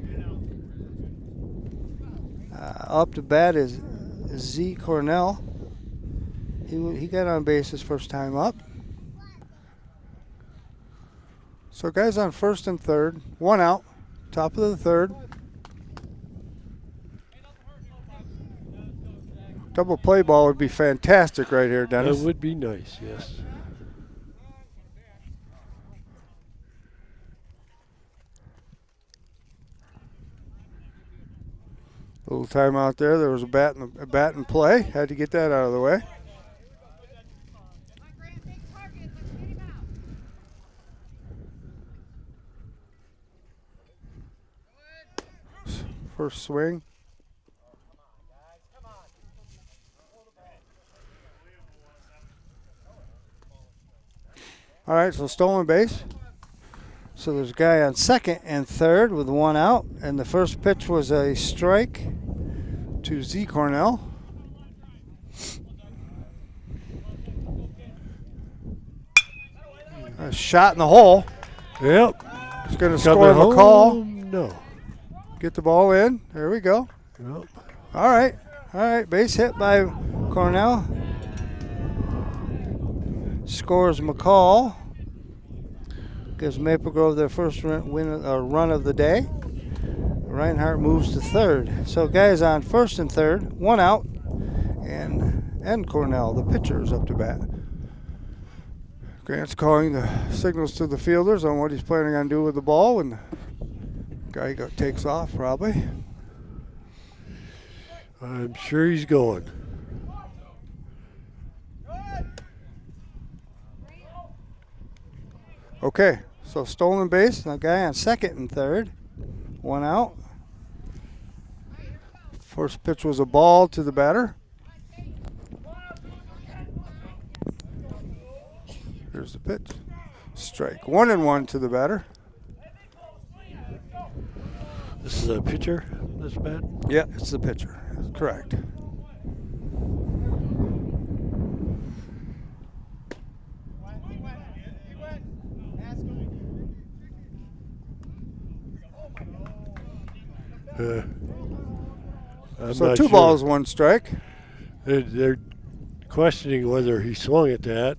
Up to bat is Z. Cornell. He got on base his first time up. So guys on first and third. One out. Top of the third. Double play ball would be fantastic right here, Dennis. That would be nice, yes. Little time out there. There was a bat in play. Had to get that out of the way. First swing. All right, so stolen base. So there's a guy on second and third with one out, and the first pitch was a strike to Z Cornell. A shot in the hole. Yep. He's going to score McCall. No. Get the ball in. There we go. Yep. All right. Base hit by Cornell. Scores McCall. Gives Maple Grove their first run of the day. Reinhardt moves to third. So guys on first and third, one out, and Cornell, the pitcher, is up to bat. Grant's calling the signals to the fielders on what he's planning on doing with the ball when the guy takes off, probably. I'm sure he's going. Okay, so stolen base, the guy on second and third, one out. First pitch was a ball to the batter. Here's the pitch. Strike 1-1 to the batter. This is a pitcher, this bat? Yeah, it's the pitcher. That's correct. So two balls, one strike. They're questioning whether he swung at that.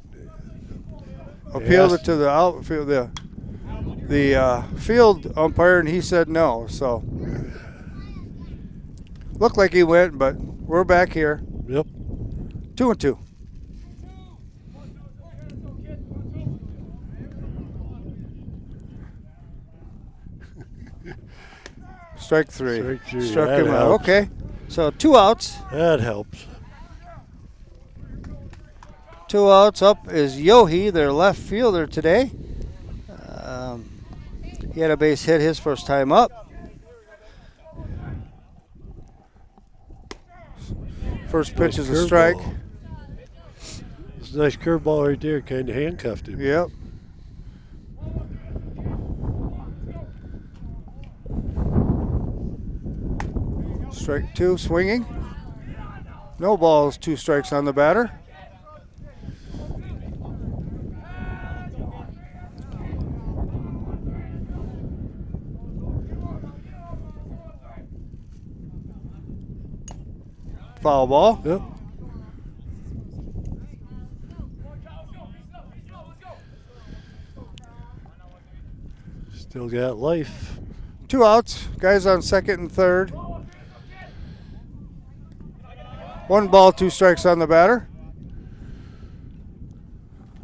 Appealed it to the outfield, the field umpire, and he said no. So looked like he went, but we're back here. Yep. 2-2. Strike three. Struck him out. Okay. So 2 outs. That helps. 2 outs. Up is Yohe, their left fielder today. He had a base hit his first time up. First pitch is a strike. It's a nice curveball right there. Kind of handcuffed him. Yep. Strike 2, swinging. No balls, 2 strikes on the batter. Foul ball. Yep. Still got life. 2 outs. Guys on second and third. 1 ball, 2 strikes on the batter.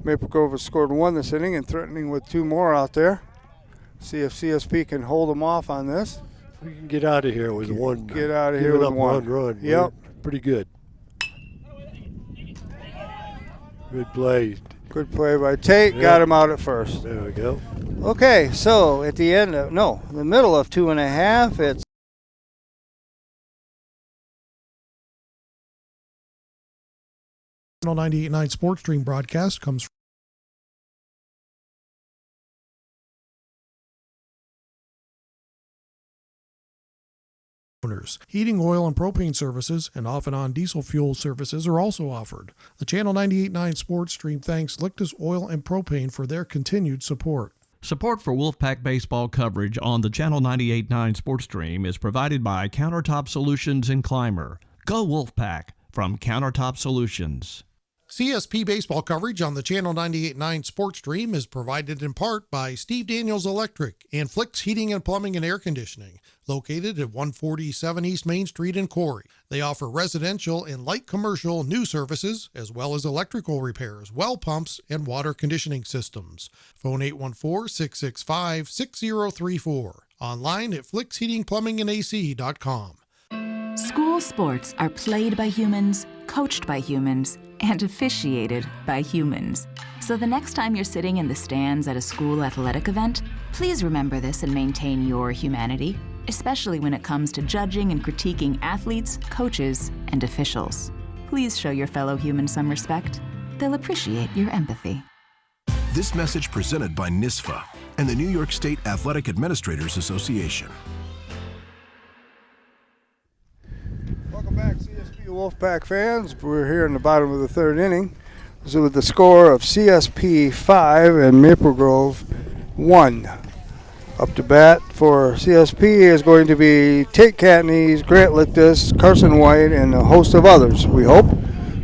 Maple Grove has scored 1 this inning and threatening with 2 more out there. See if CSP can hold them off on this. We can get out of here with 1. Get out of here with 1 run. Yep. Pretty good. Good play. Good play by Tate. Yep. Got him out at first. There we go. Okay, so at the end of, the middle of 2.5, it's Channel 98.9 Sports Stream broadcast comes owners. Heating, oil, and propane services and off and on diesel fuel services are also offered. The Channel 98.9 Sports Stream thanks Lictus Oil and Propane for their continued support. Support for Wolfpack baseball coverage on the Channel 98.9 Sports Stream is provided by Countertop Solutions in Clymer. Go Wolfpack from Countertop Solutions. CSP baseball coverage on the Channel 98.9 Sports Stream is provided in part by Steve Daniels Electric and Flicks Heating and Plumbing and Air Conditioning, located at 147 East Main Street in Corry. They offer residential and light commercial new services, as well as electrical repairs, well pumps, and water conditioning systems. Phone 814-665-6034. Online at flicksheatingplumbingandac.com. School sports are played by humans, coached by humans, and officiated by humans. So the next time you're sitting in the stands at a school athletic event, please remember this and maintain your humanity, especially when it comes to judging and critiquing athletes, coaches, and officials. Please show your fellow humans some respect. They'll appreciate your empathy. This message presented by NISFA and the New York State Athletic Administrators Association. Welcome back, CSP Wolfpack fans. We're here in the bottom of the third inning. This is with the score of CSP 5 and Maple Grove 1. Up to bat for CSP is going to be Tate Catanese, Grant Lictus, Carson White, and a host of others, we hope.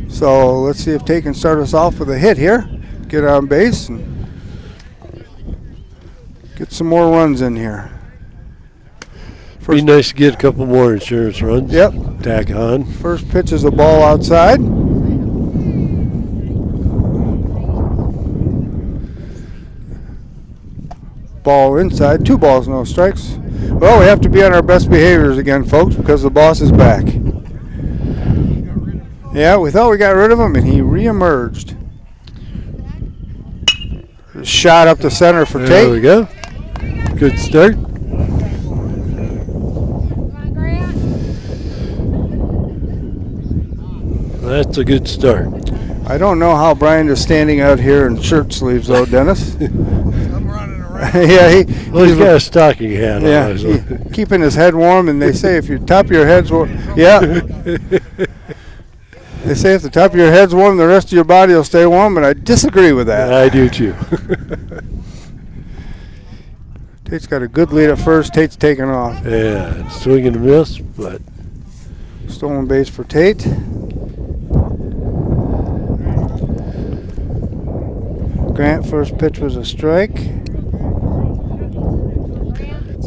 So let's see if Tate can start us off with a hit here. Get on base and get some more runs in here. Be nice to get a couple more insurance runs. Yep. Tack on. First pitch is a ball outside. Ball inside. 2 balls, no strikes. Well, we have to be on our best behaviors again, folks, because the boss is back. Yeah, we thought we got rid of him, and he reemerged. Shot up the center for Tate. There we go. Good start. That's a good start. I don't know how Brian is standing out here in shirt sleeves, though, Dennis. I'm running around. Yeah, he's got a stocking hat on. Keeping his head warm, and they say if your top of your head's warm, they say if the top of your head's warm, the rest of your body will stay warm, and I disagree with that. I do too. Tate's got a good lead at first. Tate's taking off. Yeah, swing and a miss, but stolen base for Tate. Grant, first pitch was a strike. I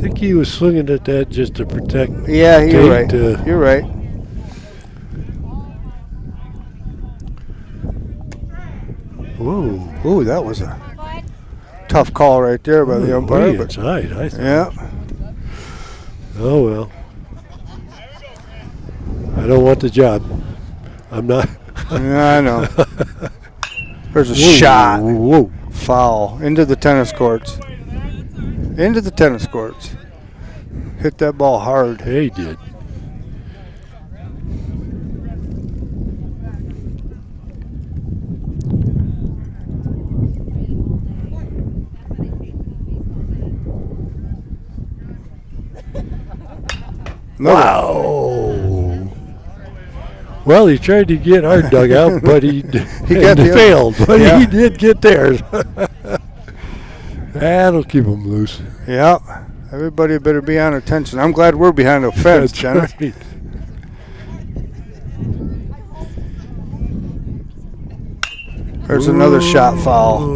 think he was swinging at that just to protect. Yeah, you're right. Tate, You're right. Whoa. Ooh, that was a tough call right there by the umpire. Way inside, I think. Yeah. Oh, well. I don't want the job. I'm not. Yeah, I know. There's a shot. Whoa. Foul. Into the tennis courts. Into the tennis courts. Hit that ball hard. He did. Wow. Well, he tried to get our dugout, but he failed. But he did get theirs. That'll keep him loose. Yeah. Everybody better be on attention. I'm glad we're behind the fence, Jenna. Right. There's another shot foul.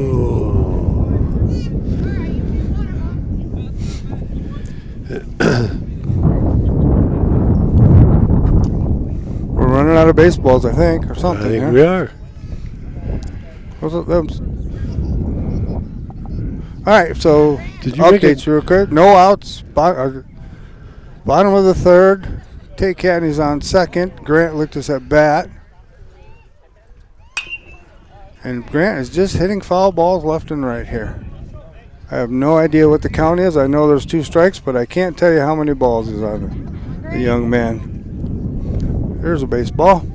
We're running out of baseballs, I think, or something. I think we are. All right, so updates real quick. No outs. Bottom of the third. Tate Catanese on second. Grant Lictus at bat. And Grant is just hitting foul balls left and right here. I have no idea what the count is. I know there's 2 strikes, but I can't tell you how many balls he's on the young man. There's a baseball.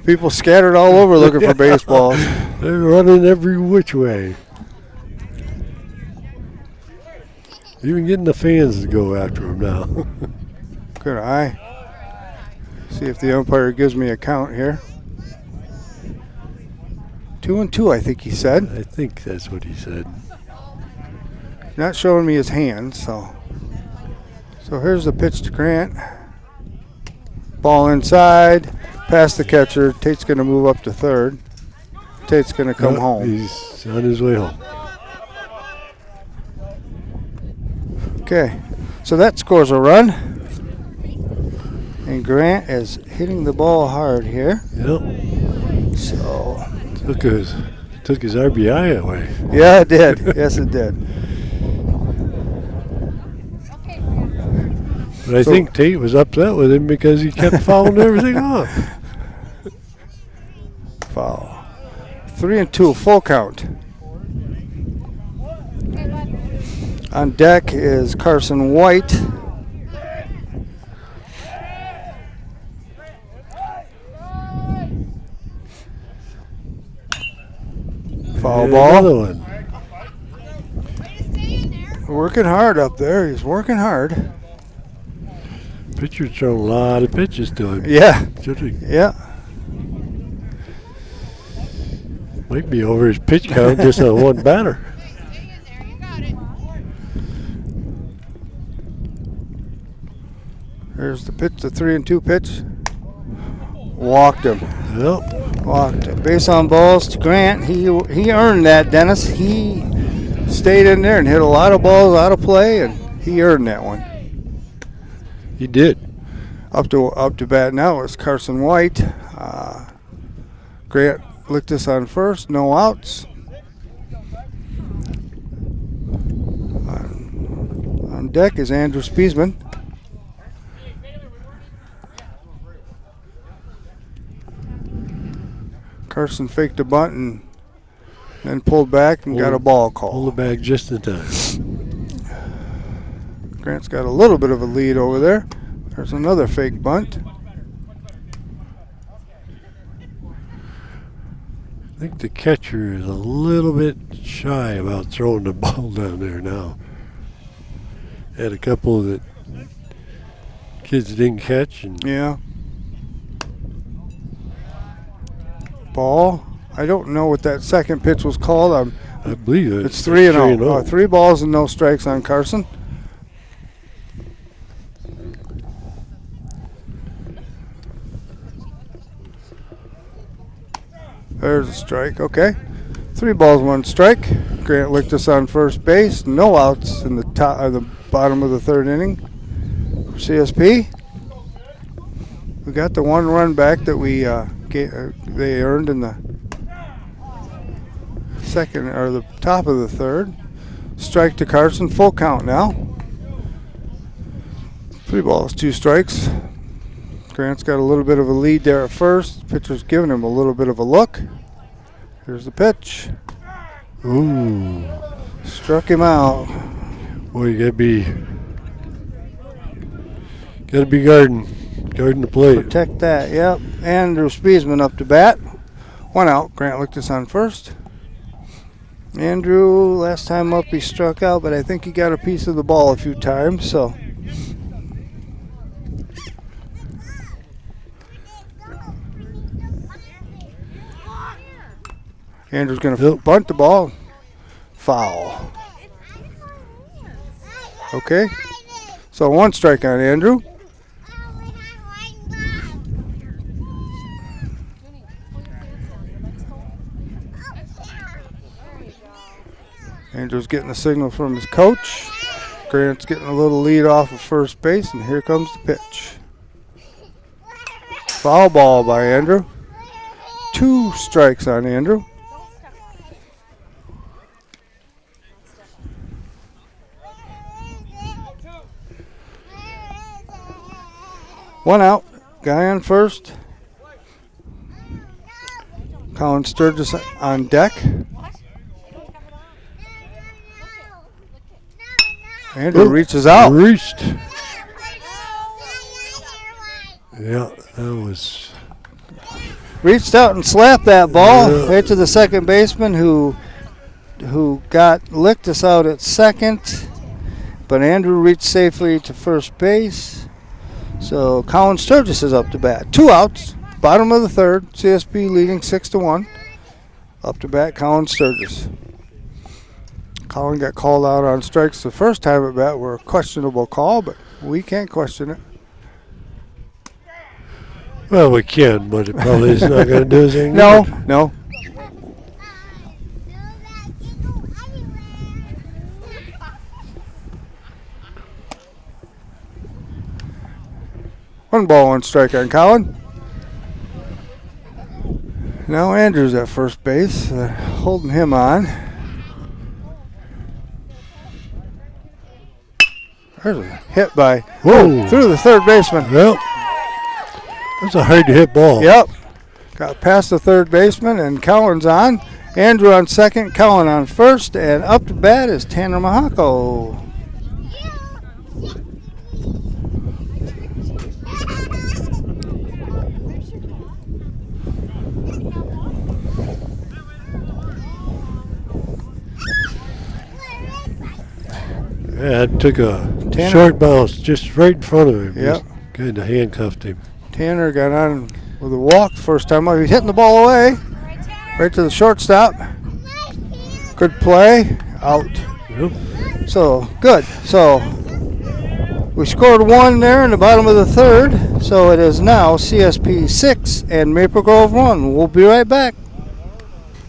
People scattered all over looking for baseballs. They're running every which way. Even getting the fans to go after them now. Good eye. See if the umpire gives me a count here. 2-2, I think he said. I think that's what he said. Not showing me his hands, so So here's the pitch to Grant. Ball inside, past the catcher. Tate's going to move up to third. Tate's going to come home. He's on his way home. Okay, so that scores a run. And Grant is hitting the ball hard here. Yep. So took his RBI away. yeah, it did. Yes, it did. But I think Tate was upset with him because he kept fouling everything off. Foul. 3-2, full count. On deck is Carson White. Foul And ball. Another one. Working hard up there. He's working hard. Pitcher's thrown a lot of pitches to him. Yeah. Should've- Yeah. Might be over his pitch count just on one batter. There's the pitch, the 3-2 pitch. Walked him. Yep. Walked him. Base on balls to Grant. He earned that, Dennis. He stayed in there and hit a lot of balls out of play, and he earned that one. He did. Up to bat now is Carson White. Grant Lictus on first, no outs. On deck is Andrew Spiesman. Carson faked a bunt and then pulled back and got a ball call. Pulled the bag just in time. Grant's got a little bit of a lead over there. There's another fake bunt. I think the catcher is a little bit shy about throwing the ball down there now. Had a couple that kids didn't catch. And Yeah. Ball. I don't know what that second pitch was called. I believe It's 3-0. 3 balls and no strikes on Carson. There's a strike. Okay. 3 balls, 1 strike. Grant Lictus on first base. No outs in the bottom of the 3rd inning. For CSP. We got the 1 run back that they earned in the second or the top of the 3rd. Strike to Carson. Full count now. 3 balls, 2 strikes. Grant's got a little bit of a lead there at first. Pitcher's giving him a little bit of a look. Here's the pitch. Ooh. Struck him out. Boy, you gotta be guarding the plate. Protect that, yep. Andrew Spiesman up to bat. 1 out. Grant Lictus on first. Andrew, last time up he struck out, but I think he got a piece of the ball a few times, so. Andrew's going to bunt the ball. Foul. Okay. So 1 strike on Andrew. Andrew's getting a signal from his coach. Grant's getting a little lead off of first base, and here comes the pitch. Foul ball by Andrew. 2 strikes on Andrew. One out. Guy on first. Colin Sturgis on deck. Andrew reaches out. Reached. Yeah, that was. Reached out and slapped that ball Yeah. right to the second baseman who got Lictus out at second. But Andrew reached safely to first base. So Colin Sturgis is up to bat. 2 outs, bottom of the 3rd. CSP leading 6-1. Up to bat, Colin Sturgis. Colin got called out on strikes the first time at bat. Were a questionable call, but we can't question it. Well, we can, but it probably is not going to do anything. No, good. no. One ball, one strike on Colin. Now Andrew's at first base. They're holding him on. There's a hit by through the third baseman. Well, that's a hard to hit ball. Yep. Got past the third baseman, and Colin's on. Andrew on second, Colin on first, and up to bat is Tanner Mahako. Yeah, it took a short bounce just right in front of him. Yep. Kind of handcuffed him. Tanner got on with a walk the first time. He's hitting the ball away. Right to the shortstop. Good play. Out. Yep. So, good. So, we scored one there in the bottom of the third. So, it is now CSP 6 and Maple Grove 1. We'll be right back.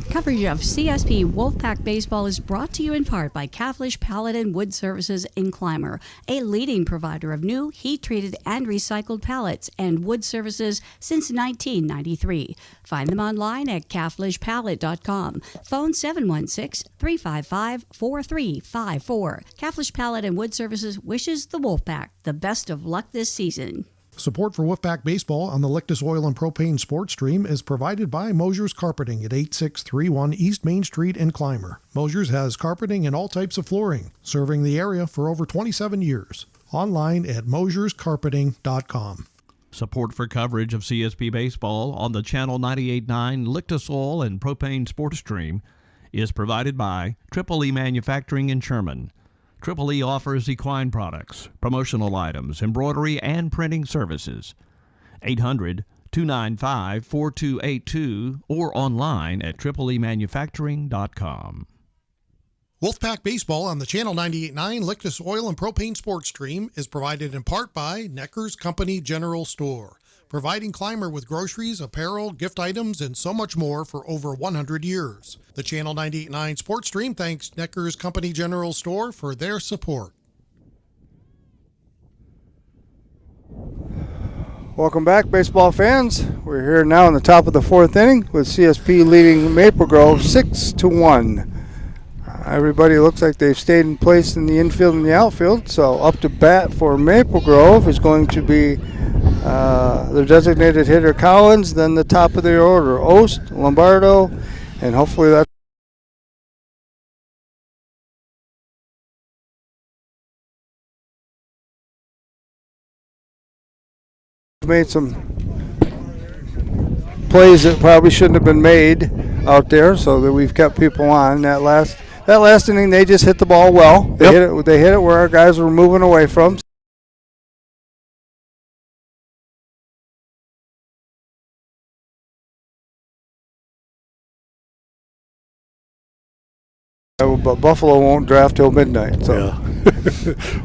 Coverage of CSP Wolfpack Baseball is brought to you in part by Caflisch Pallet and Wood Services in Clymer, a leading provider of new heat-treated and recycled pallets and wood services since 1993. Find them online at caflischpallet.com. Phone 716-355-4354. Caflisch Pallet and Wood Services wishes the Wolfpack the best of luck this season. Support for Wolfpack Baseball on the Lictus Oil and Propane Sports Stream is provided by Mosher's Carpeting at 8631 East Main Street in Clymer. Mosher's has carpeting and all types of flooring, serving the area for over 27 years. Online at mosherscarpeting.com. Support for coverage of CSP Baseball on the Channel 98.9 Lictus Oil and Propane Sports Stream is provided by Triple E Manufacturing in Sherman. Triple E offers equine products, promotional items, embroidery, and printing services. 800-295-4282 or online at tripleemanufacturing.com. Wolfpack Baseball on the Channel 98.9 Lictus Oil and Propane Sports Stream is provided in part by Necker's Company General Store, providing Clymer with groceries, apparel, gift items, and so much more for over 100 years. The Channel 98.9 Sports Stream thanks Necker's Company General Store for their support. Welcome back, baseball fans. We're here now in the top of the fourth inning with CSP leading Maple Grove 6-1. Everybody looks like they've stayed in place in the infield and the outfield. So up to bat for Maple Grove is going to be their designated hitter Collins, then the top of the order Ost, Lombardo, and hopefully that's made some plays that probably shouldn't have been made out there, so that we've kept people on. That last inning, they just hit the ball well. They hit it where our guys were moving away from. But Buffalo won't draft till midnight. So, yeah.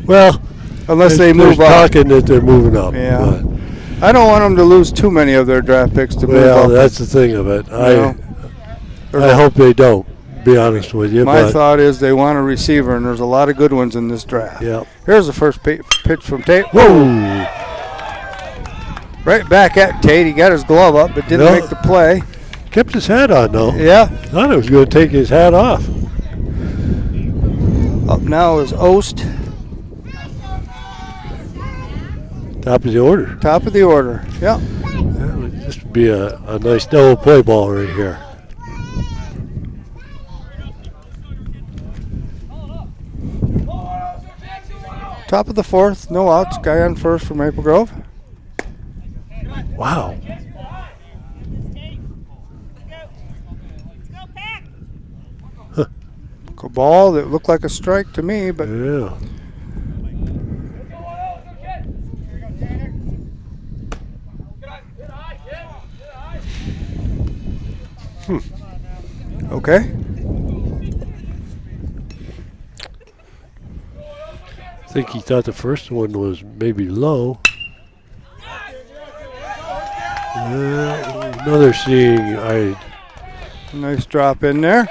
Well, unless they move up. Talking that they're moving up. Yeah. I don't want them to lose too many of their draft picks to move up. Well, that's the thing of it. I hope they don't, be honest with you. My thought is they want a receiver, and there's a lot of good ones in this draft. Yeah. Here's the first pitch from Tate. Whoa! Right back at Tate. He got his glove up, but didn't make the play. Kept his hat on, though. Yeah. Thought he was going to take his hat off. Up now is Ost. Top of the order. Top of the order, yeah. This would be a nice double play ball right here. Top of the fourth, no outs. Guy on first for Maple Grove. Wow. A ball that looked like a strike to me, but yeah. Okay. think he thought the first one was maybe low. Another seeing eye. Nice drop in there.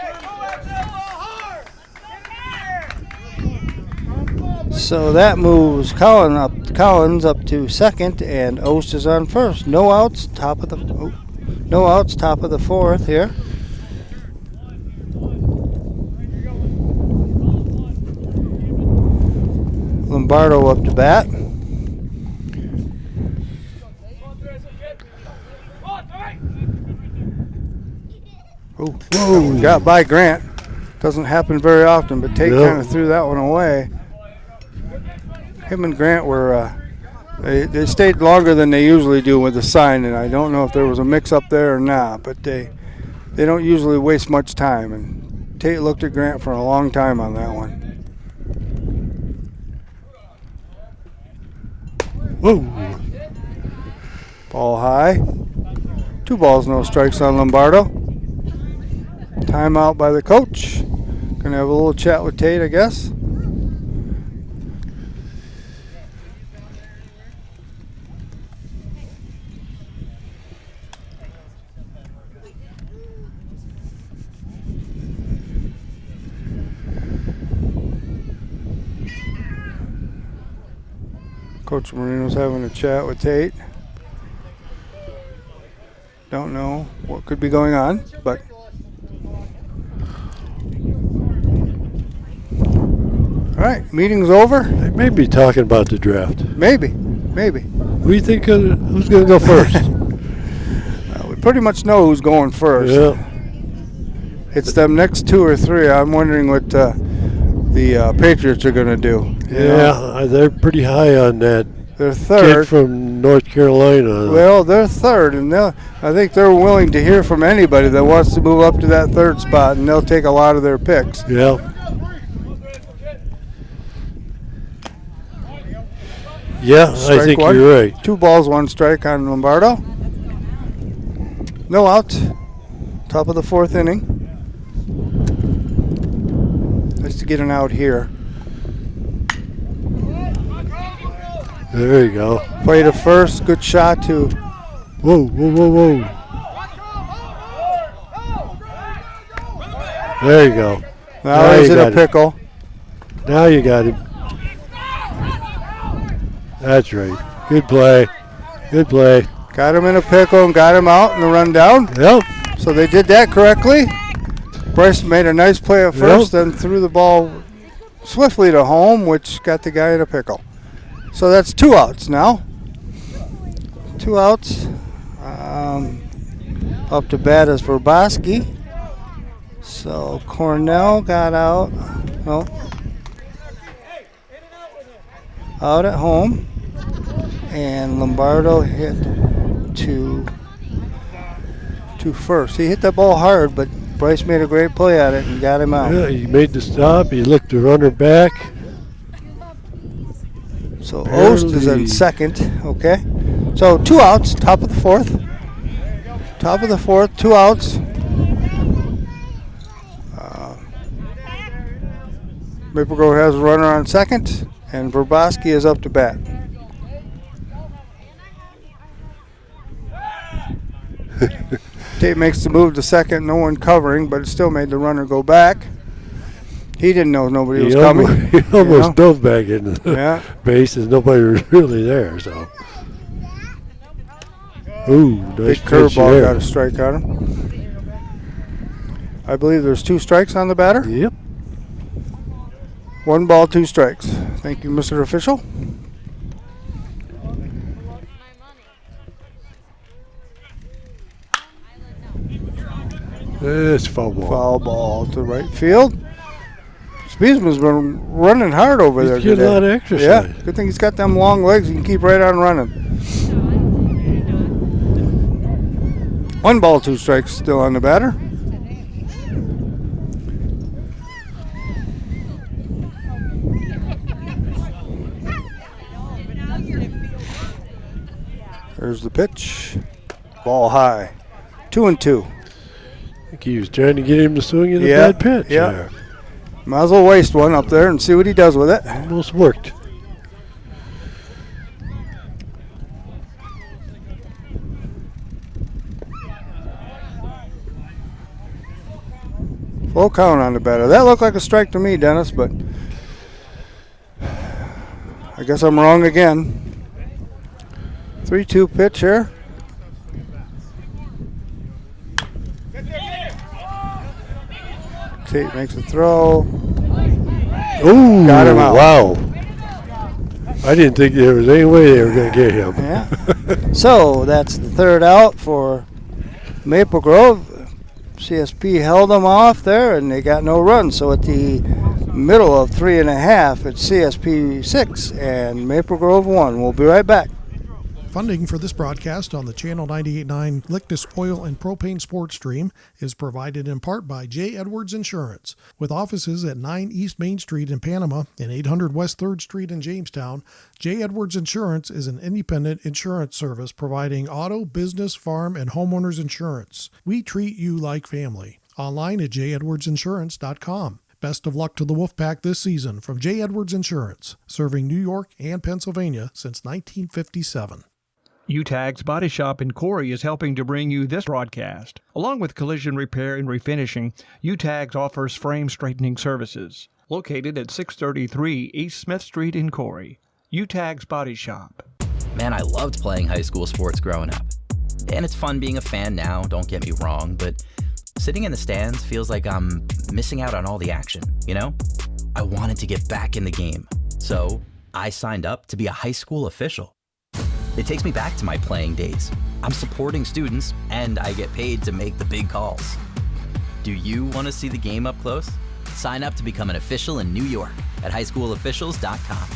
So that moves Collins up to second, and Ost is on first. No outs, top of the fourth here. Lombardo up to bat. Whoa! Got by Grant. Doesn't happen very often, but Tate kind of threw that one away. Him and Grant were they stayed longer than they usually do with the sign, and I don't know if there was a mix-up there or not, but they don't usually waste much time, and Tate looked at Grant for a long time on that one. Whoa! Ball high. 2 balls, no strikes on Lombardo. Timeout by the coach. Gonna have a little chat with Tate, I guess. Coach Marino's having a chat with Tate. Don't know what could be going on, but all right, meeting's over. They may be talking about the draft. Maybe. Who do you think who's going to go first? We pretty much know who's going first. Yeah. It's them next 2 or 3. I'm wondering what the Patriots are going to do. Yeah, they're pretty high on that. They're third. Kid from North Carolina. Well, they're third, and I think they're willing to hear from anybody that wants to move up to that third spot, and they'll take a lot of their picks. Yeah. Yeah, I think you're right. 2 balls, 1 strike on Lombardo. No outs. Top of the 4th inning. Nice to get an out here. There you go. Play to first. Good shot to. Whoa. There you go. Now he's in a pickle. Now you got him. That's right. Good play. Got him in a pickle and got him out in the rundown. Yep. So they did that correctly. Bryce made a nice play at first, then threw the ball swiftly to home, which got the guy in a pickle. So that's 2 outs now. 2 outs. Up to bat is Verboski. So Cornell got out. No. Out at home. And Lombardo hit to first. He hit that ball hard, but Bryce made a great play at it and got him out. Yeah, he made the stop. He looked the runner back. So Ost is in second. Okay. So 2 outs, top of the 4th. 2 outs. Maple Grove has a runner on second, and Verboski is up to bat. Tate makes the move to second, no one covering, but it still made the runner go back. He didn't know nobody was coming. He almost dove back into the base, and nobody was really there. So, ooh, nice big curveball, got a strike on him. I believe there's 2 strikes on the batter. Yep. 1 ball, 2 strikes. Thank you, Mr. Official. It's foul ball. Foul ball to right field. Speedsman's been running hard over there today. He's getting a lot of exercise. Yeah, good thing he's got them long legs. He can keep right on running. 1 ball, 2 strikes still on the batter. There's the pitch. Ball high. 2-2. I think he was trying to get him to swing in a bad pitch. Yeah. Might as well waste one up there and see what he does with it. Almost worked. Full count on the batter. That looked like a strike to me, Dennis, but I guess I'm wrong again. 3-2 pitch here. Tate makes a throw. Ooh, got him out. Wow. I didn't think there was any way they were going to get him. Yeah. So that's the third out for Maple Grove. CSP held them off there, and they got no runs. So at the middle of 3.5, it's CSP 6 and Maple Grove 1. We'll be right back. Funding for this broadcast on the Channel 98.9 Lictus Oil and Propane Sports Stream is provided in part by J. Edwards Insurance. With offices at 9 East Main Street in Panama and 800 West 3rd Street in Jamestown, J. Edwards Insurance is an independent insurance service providing auto, business, farm, and homeowners insurance. We treat you like family. Online at jedwardsinsurance.com. Best of luck to the Wolfpack this season from J. Edwards Insurance, serving New York and Pennsylvania since 1957. Utegg's Body Shop in Corry is helping to bring you this broadcast. Along with collision repair and refinishing, Utegg offers frame straightening services. Located at 633 East Smith Street in Corry. Utegg's Body Shop. Man, I loved playing high school sports growing up. And it's fun being a fan now, don't get me wrong, but sitting in the stands feels like I'm missing out on all the action, you know? I wanted to get back in the game, so I signed up to be a high school official. It takes me back to my playing days. I'm supporting students, and I get paid to make the big calls. Do you want to see the game up close? Sign up to become an official in New York at highschoolofficials.com.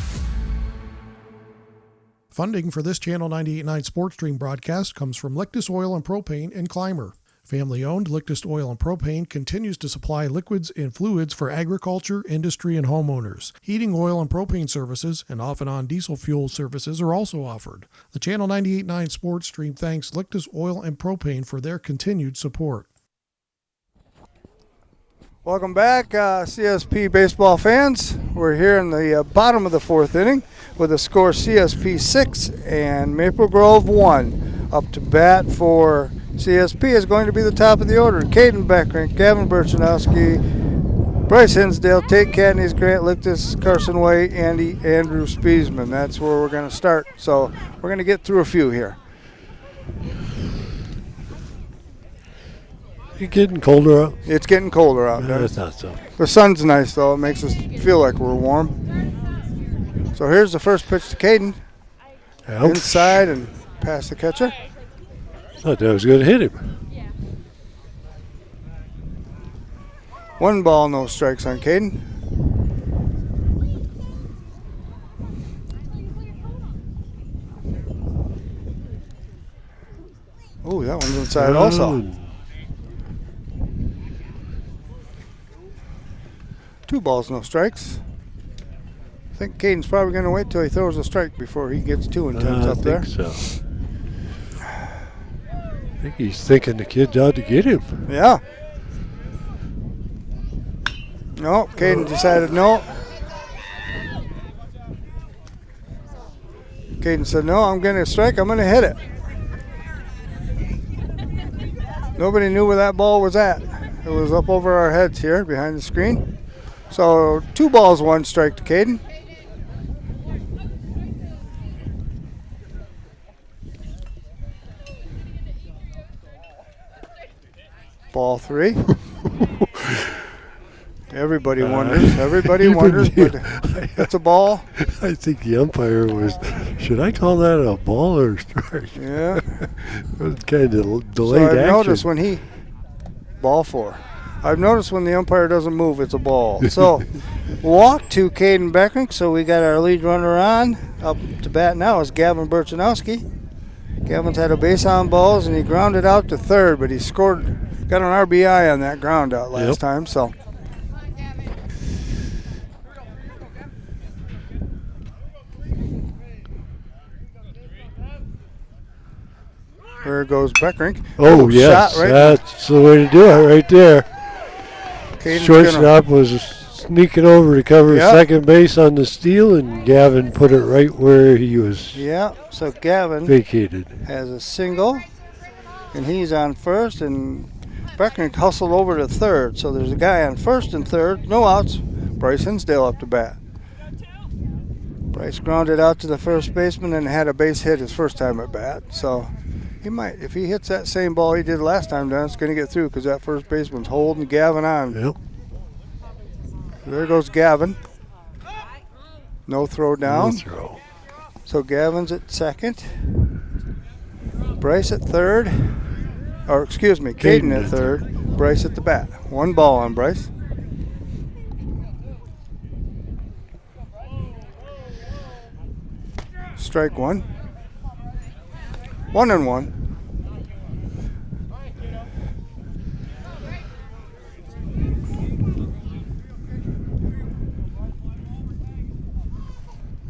Funding for this Channel 98.9 Sports Stream broadcast comes from Lictus Oil and Propane and Clymer. Family-owned Lictus Oil and Propane continues to supply liquids and fluids for agriculture, industry, and homeowners. Heating oil and propane services and off-and-on diesel fuel services are also offered. The Channel 98.9 Sports Stream thanks Lictus Oil and Propane for their continued support. Welcome back, CSP baseball fans. We're here in the bottom of the fourth inning with a score CSP 6 and Maple Grove 1. Up to bat for CSP is going to be the top of the order. Caden Beckrink, Gavin Burchanowski, Bryce Hinsdale, Tate Catanese, Grant Lictus, Carson White, Andrew Spiesman. That's where we're going to start. So we're going to get through a few here. It's getting colder out. It's getting colder out there. That's not so. The sun's nice, though. It makes us feel like we're warm. So here's the first pitch to Caden. Ouch. Inside and past the catcher. Thought that was going to hit him. 1 ball, no strikes on Caden. Oh, that one's inside also. 2 balls, no strikes. I think Caden's probably going to wait till he throws a strike before he gets 2 intense up there. I think so. I think he's thinking the kid's out to get him. Yeah. No, Caden decided no. Caden said, no, I'm going to strike. I'm going to hit it. Nobody knew where that ball was at. It was up over our heads here behind the screen. So 2 balls, 1 strike to Caden. Ball 3. Everybody wonders. Everybody wonders, but it's a ball. I think the umpire was, should I call that a ball or a strike? Yeah. It was kind of delayed so I've action. noticed when he, ball 4. I've noticed when the umpire doesn't move, it's a ball. So walk to Caden Beckrink. So we got our lead runner on. Up to bat now is Gavin Burchanowski. Gavin's had a base on balls and he grounded out to third, but he got an RBI on that ground out last time. So there goes Beckrink. Oh, yes, shot right. That's the way to do it right there. Caden's Shortstop was sneaking over to cover second base on the steal, and Gavin put it right where he was so Gavin vacated. has a single, and he's on first, and Becknick hustled over to third, so there's a guy on first and third. No outs. Bryce Hinsdale up to bat. Bryce grounded out to the first baseman and had a base hit his first time at bat. So he might, if he hits that same ball he did last time, then it's going to get through because that first baseman's holding Gavin on. Yep. There goes Gavin. No throw down. No throw. So Gavin's at second. Bryce at third. Or excuse me, Caden at third. Bryce at the bat. 1 ball on Bryce. Strike 1. 1-1.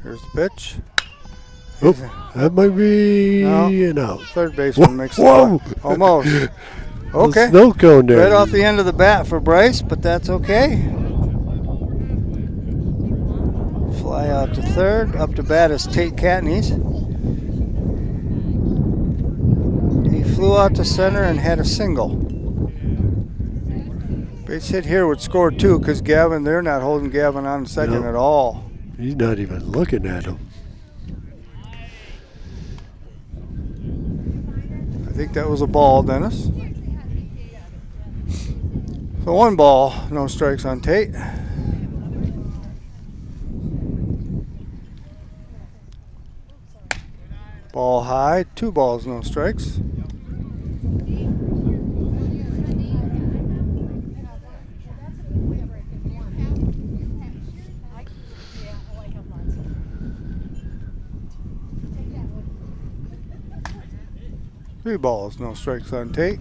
Here's the pitch. Oh, that might be No. an out. Third baseman makes the Whoa! play. Almost. Okay. Snow cone there. Right off the end of the bat for Bryce, but that's okay. Fly out to third. Up to bat is Tate Catanese. He flew out to center and had a single. Base hit here would score 2 because Gavin, they're not holding Gavin on second at all. He's not even looking at him. I think that was a ball, Dennis. So 1 ball, no strikes on Tate. Ball high, 2 balls, no strikes. Three balls, no strikes on Tate.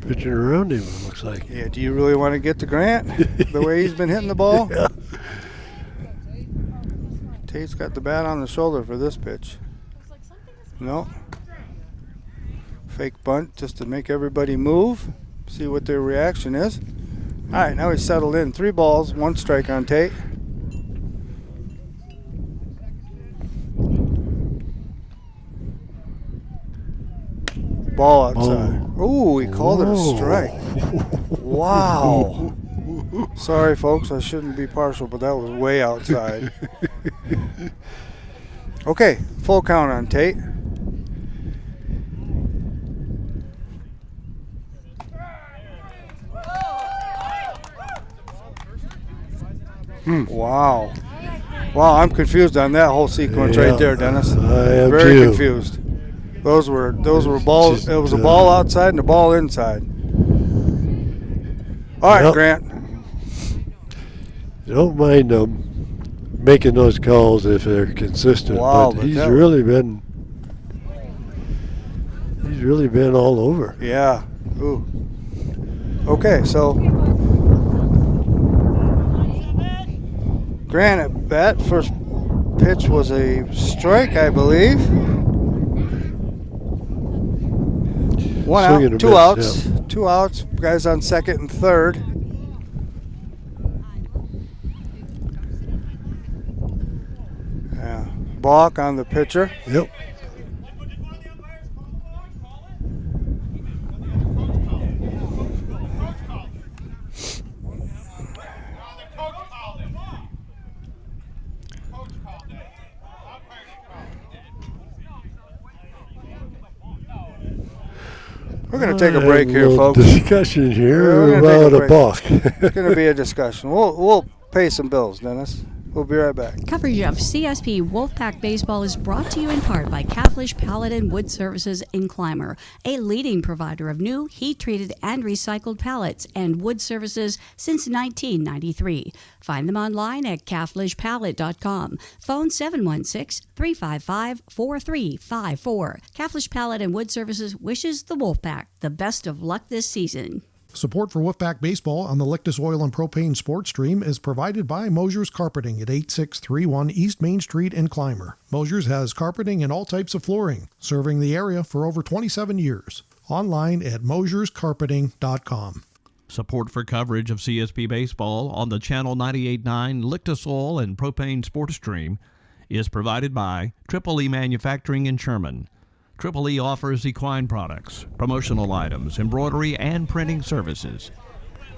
Pitching around him, it looks like. Yeah, do you really want to get to Grant the way he's been hitting the ball? Yeah. Tate's got the bat on the shoulder for this pitch. No. Fake bunt just to make everybody move, see what their reaction is. All right, now he's settled in. 3 balls, 1 strike on Tate. Ball outside. Ooh, he called it a strike. Wow. Sorry, folks, I shouldn't be partial, but that was way outside. Okay, full count on Tate. Wow. Wow, I'm confused on that whole sequence right there, Dennis. I am Very too. confused. Those were balls. Just, it was a ball outside and a ball inside. All right, Yep. Grant. Don't mind them making those calls if they're consistent. Wow, but but he's that- really been all over. Yeah. Ooh. Okay, so Grant at bat. First pitch was a strike, I believe. 1 Swinging out, a 2 miss, outs. yeah. 2 outs. Guys on second and third. Yeah. Balk on the pitcher. Yep. We're going to take a break here, little folks. Discussion here We're gonna take about a break. balk. It's going to be a discussion. We'll pay some bills, Dennis. We'll be right back. Coverage of CSP Wolfpack Baseball is brought to you in part by Caflisch Pallet and Wood Services in Clymer, a leading provider of new, heat-treated, and recycled pallets and wood services since 1993. Find them online at caflischpallet.com. Phone 716-355-4354. Caflisch Pallet and Wood Services wishes the Wolfpack the best of luck this season. Support for Wolfpack Baseball on the Lictus Oil and Propane Sports Stream is provided by Mosher's Carpeting at 8631 East Main Street in Clymer. Mosher's has carpeting and all types of flooring, serving the area for over 27 years. Online at mosherscarpeting.com. Support for coverage of CSP Baseball on the Channel 98.9 Lictus Oil and Propane Sports Stream is provided by Triple E Manufacturing in Sherman. Triple E offers equine products, promotional items, embroidery, and printing services.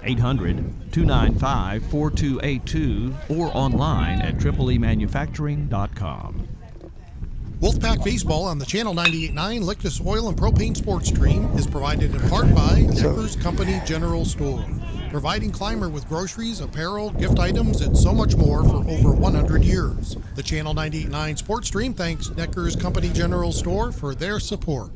800-295-4282 or online at tripleemanufacturing.com. Wolfpack Baseball on the Channel 98.9 Lictus Oil and Propane Sports Stream is provided in part by Necker's Company General Store, providing Clymer with groceries, apparel, gift items, and so much more for over 100 years. The Channel 98.9 Sports Stream thanks Necker's Company General Store for their support.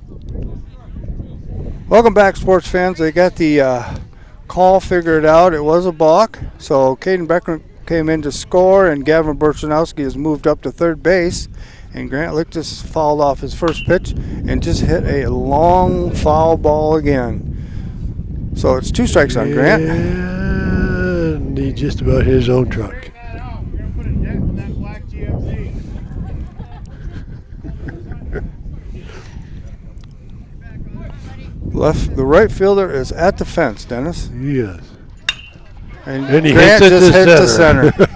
Welcome back, sports fans. They got the call figured out. It was a balk, so Caden Becker came in to score, and Gavin Burchanowski has moved up to third base. And Grant Lictus fouled off his first pitch and just hit a long foul ball again. So it's 2 strikes on Grant. And he just about hit his own truck. The right fielder is at the fence, Dennis. Yes. And he Grant hits it just to hit the center. center.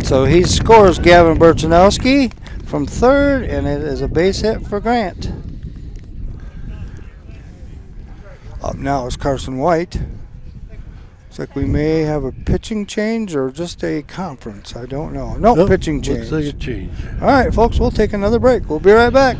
So he scores Gavin Burchanowski from third, and it is a base hit for Grant. Up now is Carson White. Looks like we may have a pitching change or just a conference. I don't know. Nope, pitching change. Looks like a change. All right, folks, we'll take another break. We'll be right back.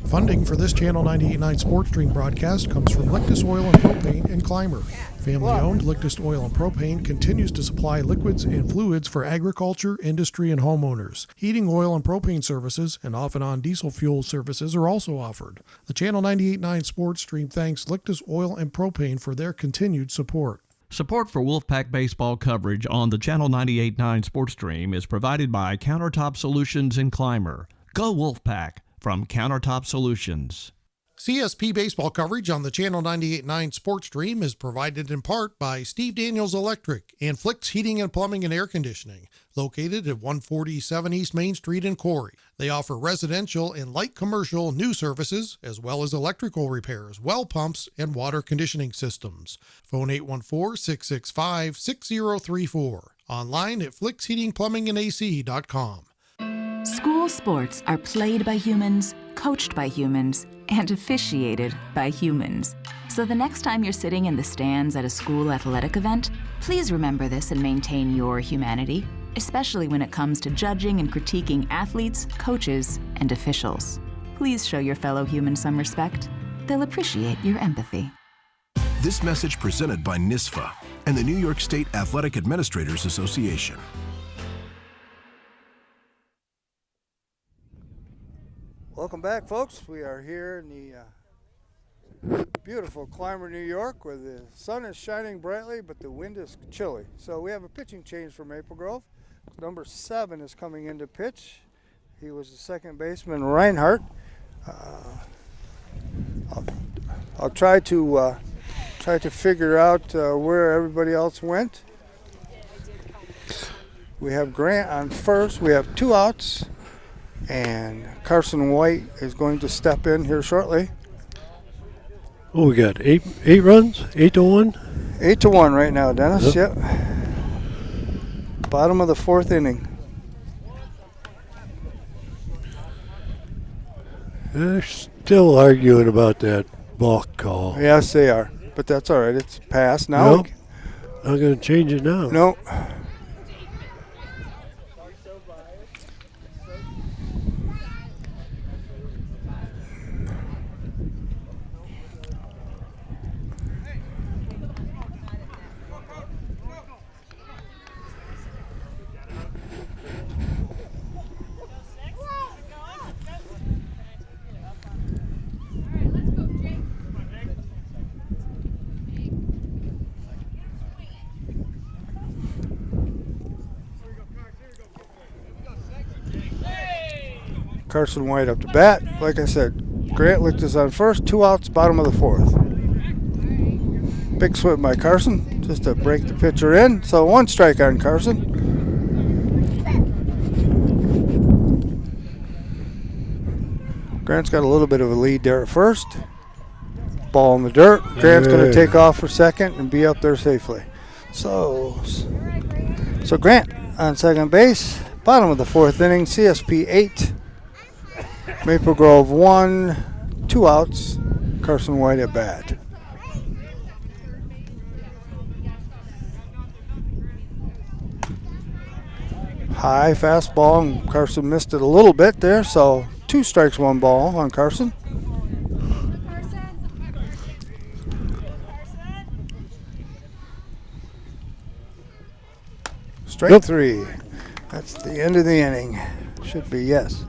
Funding for this Channel 98.9 Sports Stream broadcast comes from Lictus Oil and Propane in Clymer. Family-owned Lictus Oil and Propane continues to supply liquids and fluids for agriculture, industry, and homeowners. Heating oil and propane services and off-and-on diesel fuel services are also offered. The Channel 98.9 Sports Stream thanks Lictus Oil and Propane for their continued support. Support for Wolfpack Baseball coverage on the Channel 98.9 Sports Stream is provided by Countertop Solutions in Clymer. Go Wolfpack from Countertop Solutions. CSP baseball coverage on the Channel 98.9 Sports Stream is provided in part by Steve Daniels Electric and Flicks Heating and Plumbing and Air Conditioning, located at 147 East Main Street in Corry. They offer residential and light commercial new services, as well as electrical repairs, well pumps, and water conditioning systems. Phone 814-665-6034. Online at flicksheatingplumbingandac.com. School sports are played by humans, coached by humans, and officiated by humans. So the next time you're sitting in the stands at a school athletic event, please remember this and maintain your humanity, especially when it comes to judging and critiquing athletes, coaches, and officials. Please show your fellow humans some respect. They'll appreciate your empathy. This message presented by NISFA and the New York State Athletic Administrators Association. Welcome back, folks. We are here in the beautiful Clymer, New York, where the sun is shining brightly, but the wind is chilly. So we have a pitching change for Maple Grove. Number 7 is coming into pitch. He was the second baseman, Reinhardt. I'll try to figure out where everybody else went. We have Grant on first. We have 2 outs. And Carson White is going to step in here shortly. Oh, we got eight runs? 8-1? 8-1 right now, Dennis. Yep. Bottom of the 4th inning. They're still arguing about that balk call. Yes, they are. But that's all right. It's passed now. Nope. I'm going to change it now. Nope. Carson White up to bat. Like I said, Grant Lictus on first, 2 outs, bottom of the 4th. Big swing by Carson, just to break the pitcher in. So 1 strike on Carson. Grant's got a little bit of a lead there at first. Ball in the dirt. Grant's going to take off for second and be up there safely. So Grant on second base. Bottom of the fourth inning, CSP 8, Maple Grove 1, 2 outs, Carson White at bat. High fastball, and Carson missed it a little bit there, so 2 strikes, 1 ball on Carson. Strike 3. That's the end of the inning. Should be, yes.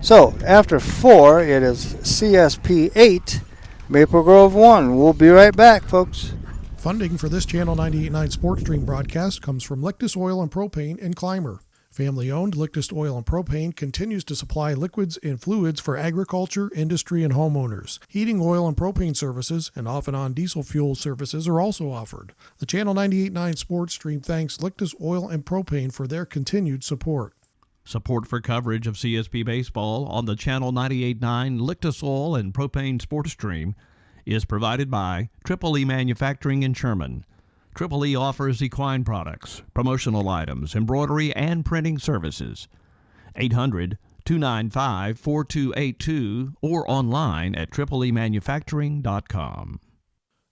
So, after 4, it is CSP 8, Maple Grove 1. We'll be right back, folks. Funding for this Channel 98.9 Sports Stream broadcast comes from Lictus Oil and Propane and Clymer. Family-owned Lictus Oil and Propane continues to supply liquids and fluids for agriculture, industry, and homeowners. Heating oil and propane services and off-and-on diesel fuel services are also offered. The Channel 98.9 Sports Stream thanks Lictus Oil and Propane for their continued support. Support for coverage of CSP Baseball on the Channel 98.9 Lictus Oil and Propane Sports Stream is provided by Triple E Manufacturing in Sherman. Triple E offers equine products, promotional items, embroidery, and printing services. 800-295-4282 or online at tripleemanufacturing.com.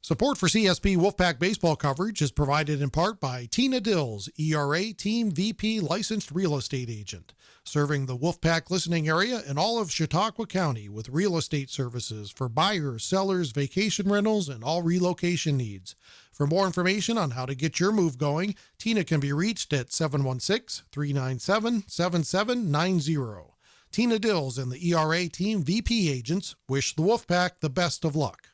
Support for CSP Wolfpack Baseball coverage is provided in part by Tina Dills, ERA Team VP Licensed Real Estate Agent, serving the Wolfpack listening area and all of Chautauqua County with real estate services for buyers, sellers, vacation rentals, and all relocation needs. For more information on how to get your move going, Tina can be reached at 716-397-7790. Tina Dills and the ERA Team VP agents wish the Wolfpack the best of luck.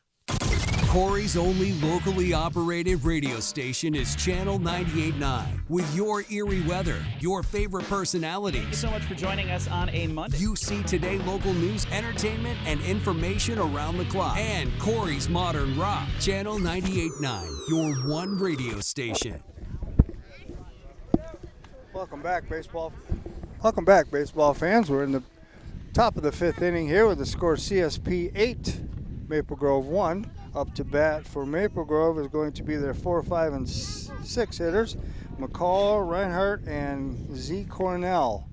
Corry's only locally operated radio station is Channel 98.9. With your eerie weather, your favorite personalities. Thank you so much for joining us on a Monday. You see today local news, entertainment, and information around the clock. And Corry's Modern Rock. Channel 98.9, your one radio station. Welcome back, baseball fans. We're in the top of the 5th inning here with the score CSP 8, Maple Grove 1. Up to bat for Maple Grove is going to be their 4, 5, and 6 hitters, McCall, Reinhardt, and Z. Cornell.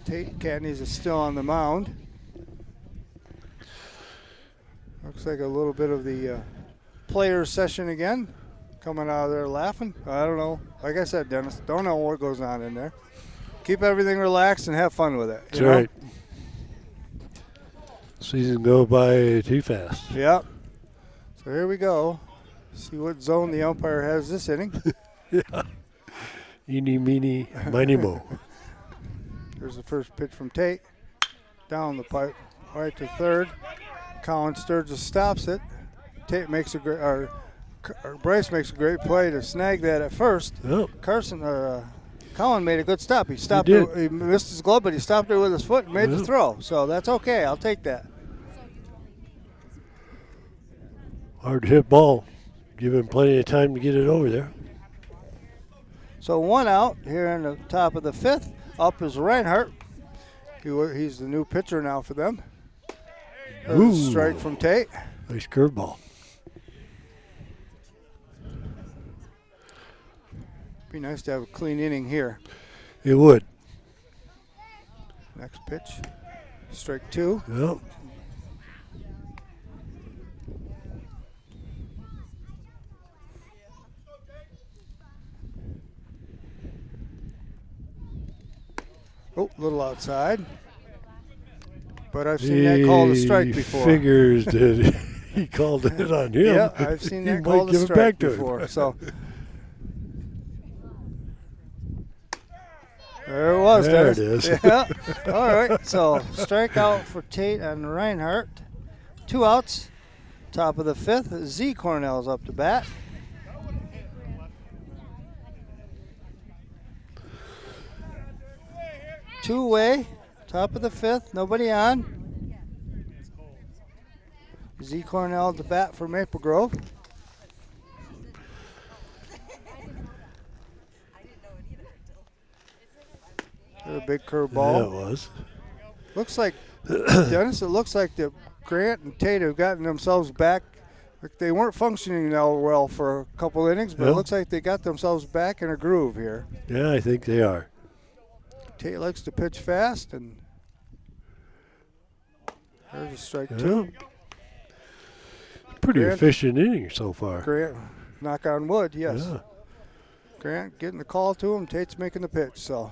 Tate Catanese is still on the mound. Looks like a little bit of the players session again, coming out of there laughing. I don't know. Like I said, Dennis, don't know what goes on in there. Keep everything relaxed and have fun with it. That's right. Season go by too fast. Yep. So here we go. See what zone the umpire has this inning. Yeah. Eeny, meeny, miny, mo. Here's the first pitch from Tate. Down the pipe, right to third. Colin Sturgis stops it. Tate makes a great, or Bryce makes a great play to snag that at first. Yep. Colin made a good stop. He stopped it. He missed his glove, but he stopped it with his foot and made the throw. So that's okay. I'll take that. Hard hit ball. Give him plenty of time to get it over there. So 1 out here in the top of the 5th. Up is Reinhardt. He's the new pitcher now for them. There's a strike from Tate. Nice curveball. Be nice to have a clean inning here. It would. Next pitch. Strike 2. Yep. Oh, a little outside. But I've seen that called a strike before. Figures that he called it on him. Yeah, I've seen that called a strike before. So there it was. There it is. Yeah. All right. So strikeout for Tate and Reinhardt. 2 outs. Top of the 5th. Z. Cornell's up to bat. Two-way, top of the 5th, nobody on. Z. Cornell at the bat for Maple Grove. A big curveball. Yeah, it was. Looks like, Dennis, it looks like the Grant and Tate have gotten themselves back Like they weren't functioning now well for a couple innings, but it Yeah. looks like they got themselves back in a groove here. Yeah, I think they are. Tate likes to pitch fast, and there's a strike Yeah. two. Pretty Grant. efficient inning so far. Grant, knock on wood, yes. Yeah. Grant getting the call to him. Tate's making the pitch, so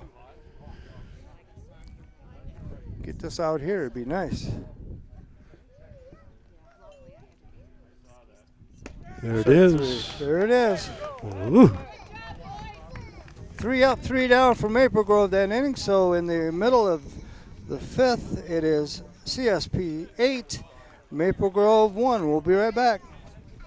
get this out here. It'd be nice. There it is. There it is. Ooh. 3 up, 3 down for Maple Grove that inning. So in the middle of the 5th, it is CSP 8, Maple Grove 1. We'll be right back.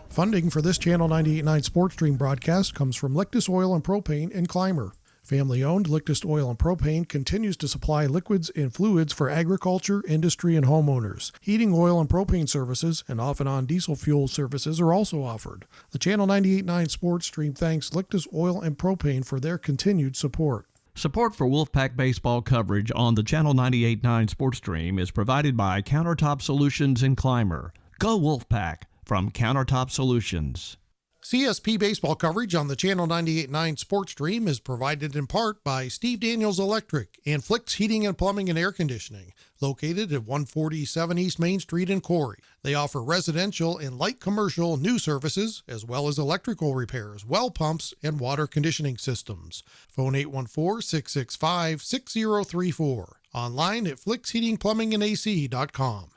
Funding for this Channel 98.9 Sports Stream broadcast comes from Lictus Oil and Propane in Clymer. Family-owned Lictus Oil and Propane continues to supply liquids and fluids for agriculture, industry, and homeowners. Heating oil and propane services and off-and-on diesel fuel services are also offered. The Channel 98.9 Sports Stream thanks Lictus Oil and Propane for their continued support. Support for Wolfpack baseball coverage on the Channel 98.9 Sports Stream is provided by Countertop Solutions in Clymer. Go Wolfpack from Countertop Solutions. CSP baseball coverage on the Channel 98.9 Sports Stream is provided in part by Steve Daniels Electric and Flicks Heating and Plumbing and Air Conditioning, located at 147 East Main Street in Corry. They offer residential and light commercial new services, as well as electrical repairs, well pumps, and water conditioning systems. Phone 814-665-6034. Online at flicksheatingplumbingandac.com.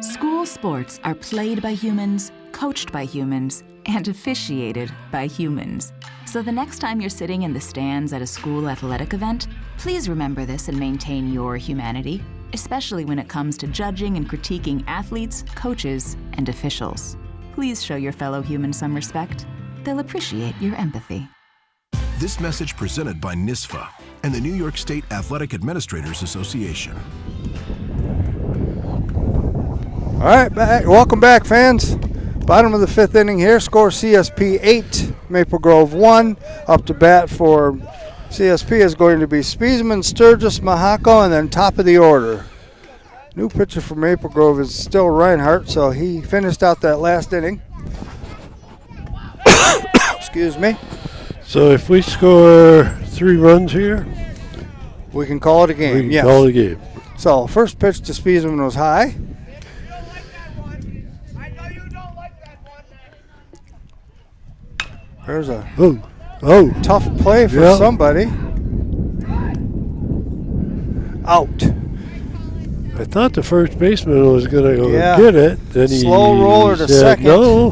School sports are played by humans, coached by humans, and officiated by humans. So the next time you're sitting in the stands at a school athletic event, please remember this and maintain your humanity, especially when it comes to judging and critiquing athletes, coaches, and officials. Please show your fellow humans some respect. They'll appreciate your empathy. This message presented by NISFA and the New York State Athletic Administrators Association. All right, welcome back, fans. Bottom of the 5th inning here. Score CSP 8, Maple Grove 1. Up to bat for CSP is going to be Spiesman, Sturgis, Mahako, and then top of the order. New pitcher for Maple Grove is still Reinhardt, so he finished out that last inning. Excuse me. So if we score 3 runs here, We can call it a game, we can yes. call it a game. So first pitch to Spiesman was high. There's a tough play for somebody. Out. I thought the first baseman was going to go get it. Then Slow roller to said second. no.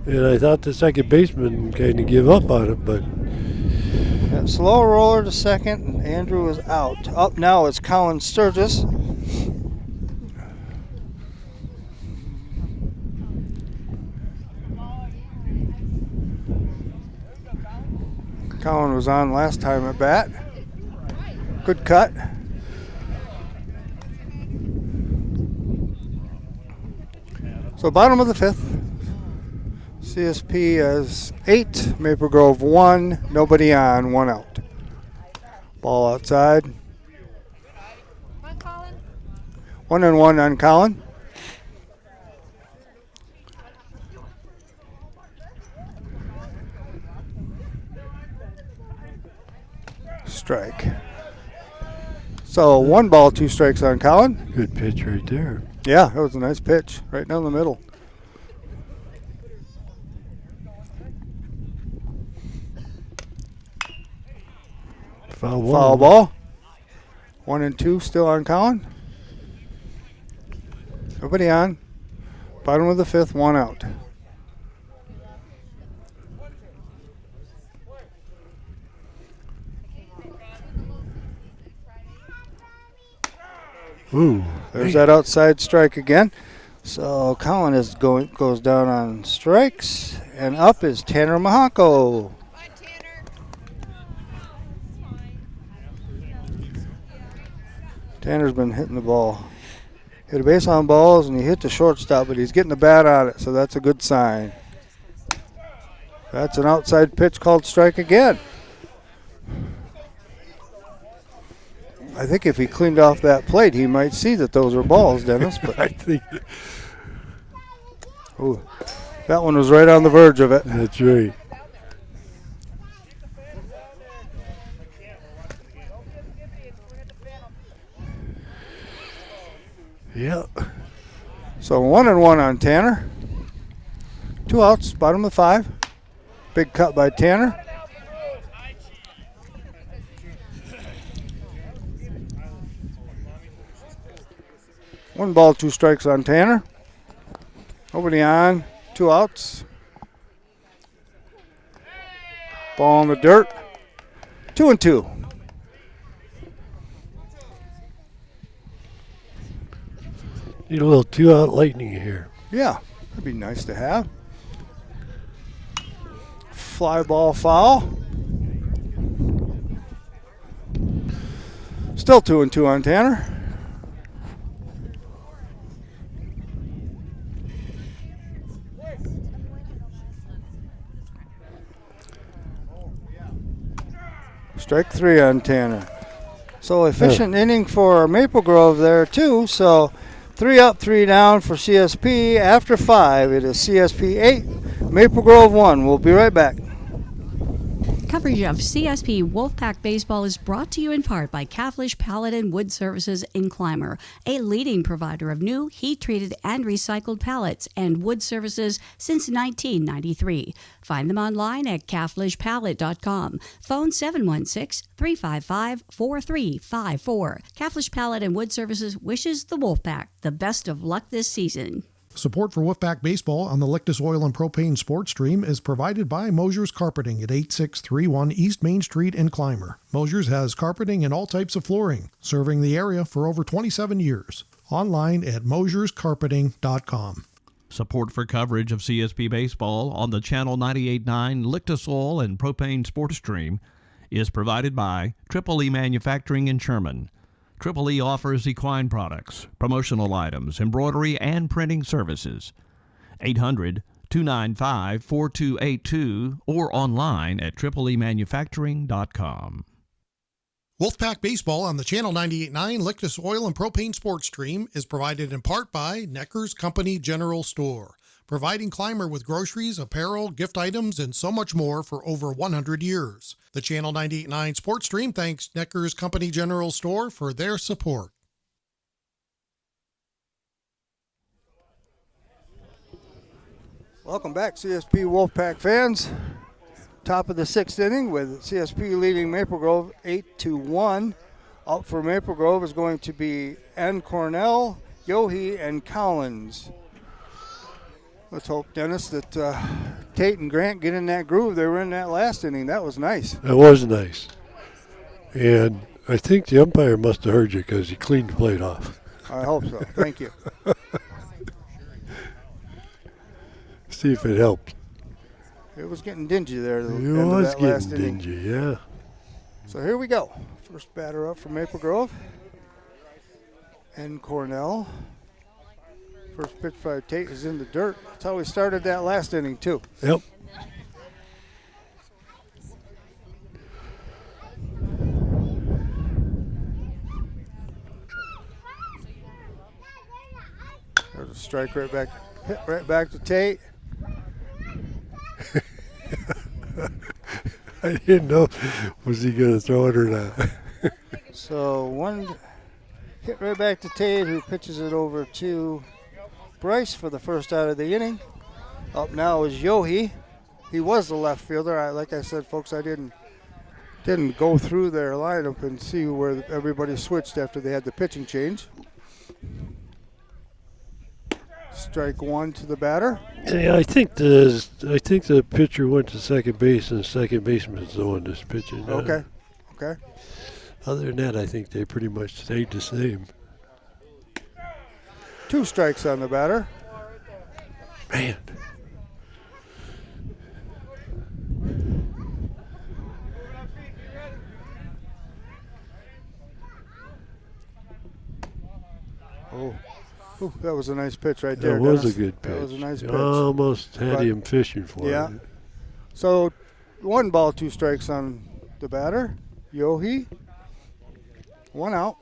And I thought the second baseman kind of give up on it, but Slow roller to second, and Andrew is out. Up now is Colin Sturgis. Colin was on last time at bat. Good cut. So bottom of the 5th. CSP is 8, Maple Grove 1, nobody on, 1 out. Ball outside. 1-1 on Colin. Strike. So 1 ball, 2 strikes on Colin. good pitch right there. Yeah, that was a nice pitch, right down the middle. Foul ball. 1 and 2 still on Colin. Nobody on. Bottom of the 5th, 1 out. Ooh. There's that outside strike again. So Colin goes down on strikes, and up is Tanner Mahako. Tanner's been hitting the ball. Hit a base on balls, and he hit the shortstop, but he's getting the bat on it, so that's a good sign. That's an outside pitch called strike again. I think if he cleaned off that plate, he might see that those are balls, Dennis. But I think. Ooh. That one was right on the verge of it. That's right. Yeah. So 1-1 on Tanner. 2 outs, bottom of 5. Big cut by Tanner. One ball, 2 strikes on Tanner. Nobody on, 2 outs. Ball in the dirt. 2-2. Need a little 2-out lightning here. Yeah, that'd be nice to have. Fly ball foul. Still 2-2 on Tanner. Strike 3 on Tanner. So efficient inning for Maple Grove there too. So 3 up, 3 down for CSP. After 5, it is CSP 8, Maple Grove 1. We'll be right back. Coverage of CSP Wolfpack Baseball is brought to you in part by Caflisch Pallet and Wood Services in Clymer, a leading provider of new, heat-treated, and recycled pallets and wood services since 1993. Find them online at caflischpallet.com. Phone 716-355-4354. Caflisch Pallet and Wood Services wishes the Wolfpack the best of luck this season. Support for Wolfpack Baseball on the Lictus Oil and Propane Sports Stream is provided by Mosher's Carpeting at 8631 East Main Street in Clymer. Mosher's has carpeting and all types of flooring, serving the area for over 27 years. Online at mosherscarpeting.com. Support for coverage of CSP Baseball on the Channel 98.9 Lictus Oil and Propane Sports Stream is provided by Triple E Manufacturing in Sherman. Triple E offers equine products, promotional items, embroidery, and printing services. 800-295-4282 or online at tripleemanufacturing.com. Wolfpack Baseball on the Channel 98.9 Lictus Oil and Propane Sports Stream is provided in part by Necker's Company General Store, providing Clymer with groceries, apparel, gift items, and so much more for over 100 years. The Channel 98.9 Sports Stream thanks Necker's Company General Store for their support. Welcome back, CSP Wolfpack fans. Top of the 6th inning with CSP leading Maple Grove 8-1. Out for Maple Grove is going to be N. Cornell, Yohe, and Collins. Let's hope, Dennis, that Tate and Grant get in that groove. They were in that last inning. That was nice. That was nice. And I think the umpire must have heard you because he cleaned the plate off. I hope so. Thank you. See if it helped. It was getting dingy there. It was getting dingy, yeah. So here we go. First batter up for Maple Grove. N. Cornell. First pitch by Tate is in the dirt. That's how we started that last inning, too. Yep. There's a strike right back. Hit right back to Tate. I didn't know, was he going to throw it or not? So one hit right back to Tate, who pitches it over to Bryce for the first out of the inning. Up now is Yohe. He was the left fielder. Like I said, folks, I didn't go through their lineup and see where everybody switched after they had the pitching change. Strike 1 to the batter. Yeah, I think the pitcher went to second base and the second baseman's the one that's pitching. Okay. Other than that, I think they pretty much stayed the same. 2 strikes on the batter. Man. Oh. Ooh, that was a nice pitch right there. That was Dennis. a good pitch. That was a nice pitch. Almost had him fishing for it. Yeah. So 1 ball, 2 strikes on the batter. Yohe. 1 out.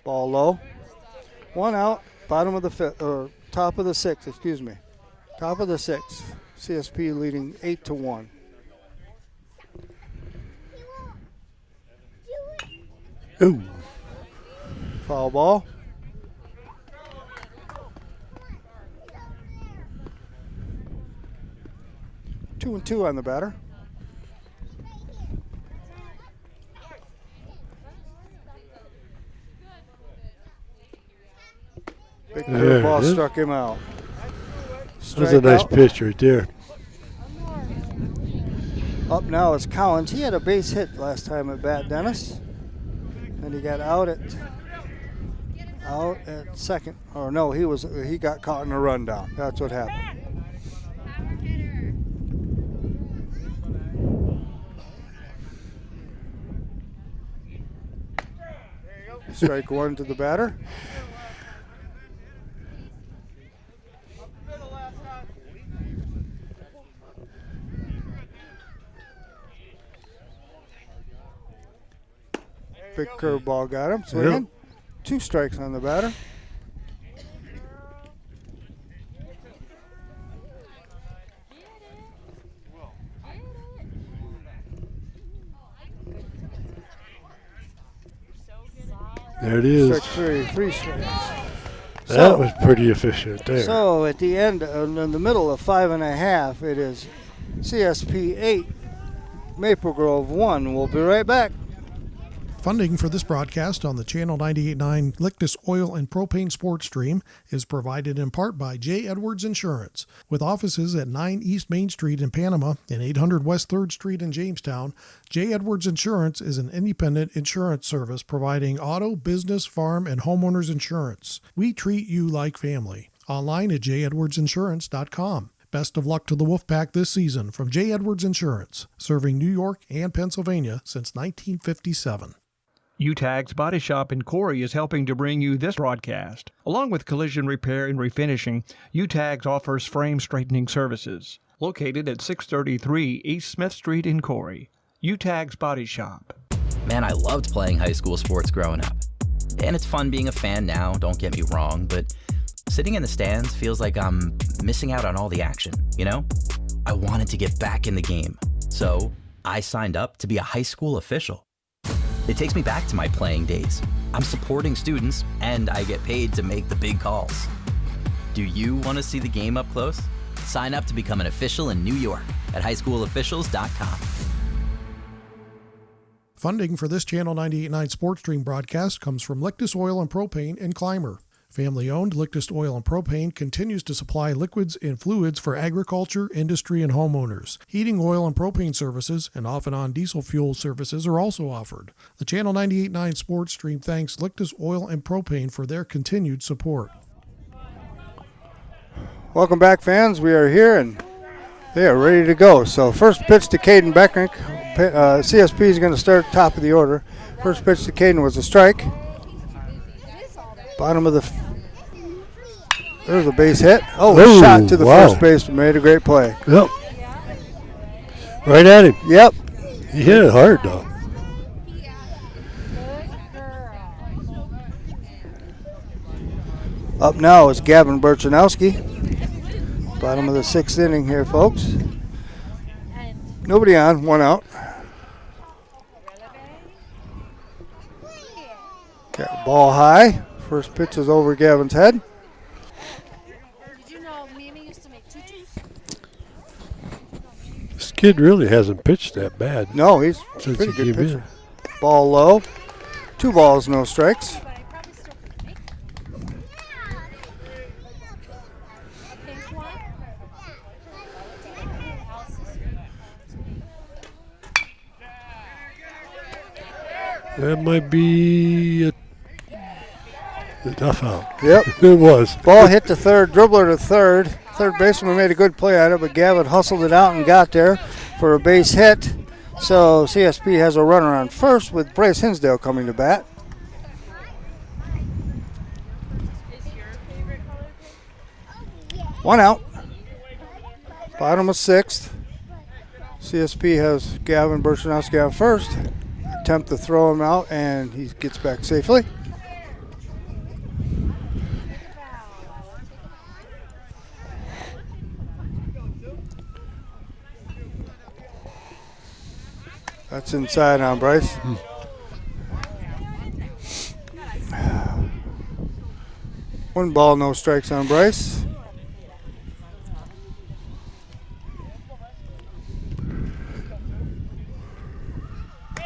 Ball low. 1 out. Bottom of the 5th, or top of the 6th, excuse me. Top of the sixth. CSP leading 8-1. Ooh. Foul ball. Two and two on the batter. Big curveball struck him out. That's a nice pitch right there. Up now is Collins. He had a base hit last time at bat, Dennis. And he got out at second. Or no, he got caught in a rundown. That's what happened. Strike one to the batter. Big curveball got him. Swinging. Yep. 2 strikes on the batter. There it is. Strike 3 strikes. That was pretty efficient there. So at the end, in the middle of 5.5, it is CSP 8, Maple Grove 1. We'll be right back. Funding for this broadcast on the Channel 98.9 Lictus Oil and Propane Sports Stream is provided in part by J. Edwards Insurance. With offices at 9 East Main Street in Panama and 800 West 3rd Street in Jamestown, J. Edwards Insurance is an independent insurance service providing auto, business, farm, and homeowners insurance. We treat you like family. Online at jedwardsinsurance.com. Best of luck to the Wolfpack this season from J. Edwards Insurance, serving New York and Pennsylvania since 1957. Utegg's Body Shop in Corry is helping to bring you this broadcast. Along with collision repair and refinishing, Utegg offers frame straightening services. Located at 633 East Smith Street in Corry. Utegg's Body Shop. Man, I loved playing high school sports growing up. And it's fun being a fan now, don't get me wrong, but sitting in the stands feels like I'm missing out on all the action, you know? I wanted to get back in the game, so I signed up to be a high school official. It takes me back to my playing days. I'm supporting students, and I get paid to make the big calls. Do you want to see the game up close? Sign up to become an official in New York at highschoolofficials.com. Funding for this Channel 98.9 Sports Stream broadcast comes from Lictus Oil and Propane and Clymer. Family-owned Lictus Oil and Propane continues to supply liquids and fluids for agriculture, industry, and homeowners. Heating oil and propane services and off-and-on diesel fuel services are also offered. The Channel 98.9 Sports Stream thanks Lictus Oil and Propane for their continued support. Welcome back, fans. We are here, and they are ready to go. So first pitch to Caden Becknick. CSP is going to start top of the order. First pitch to Caden was a strike. Bottom of the there's a base hit. Oh, shot to the first baseman. Made a great play. Yep. Right at him. Yep. He hit it hard, though. Up now is Gavin Burchanowski. Bottom of the 6th inning here, folks. Nobody on, 1 out. Got ball high. First pitch is over Gavin's head. Did you know Mimi used to make tutus? This kid really hasn't pitched that bad. No, he's a pretty good pitcher. Ball low. 2 balls, no strikes. That might be a tough out. Yep. It was. Ball hit to third, dribbler to third. Third baseman made a good play on it, but Gavin hustled it out and got there for a base hit. So CSP has a runner on first with Bryce Hinsdale coming to bat. One out. Bottom of 6th. CSP has Gavin Burchanowski on first. Attempt to throw him out, and he gets back safely. That's inside on Bryce. One ball, no strikes on Bryce.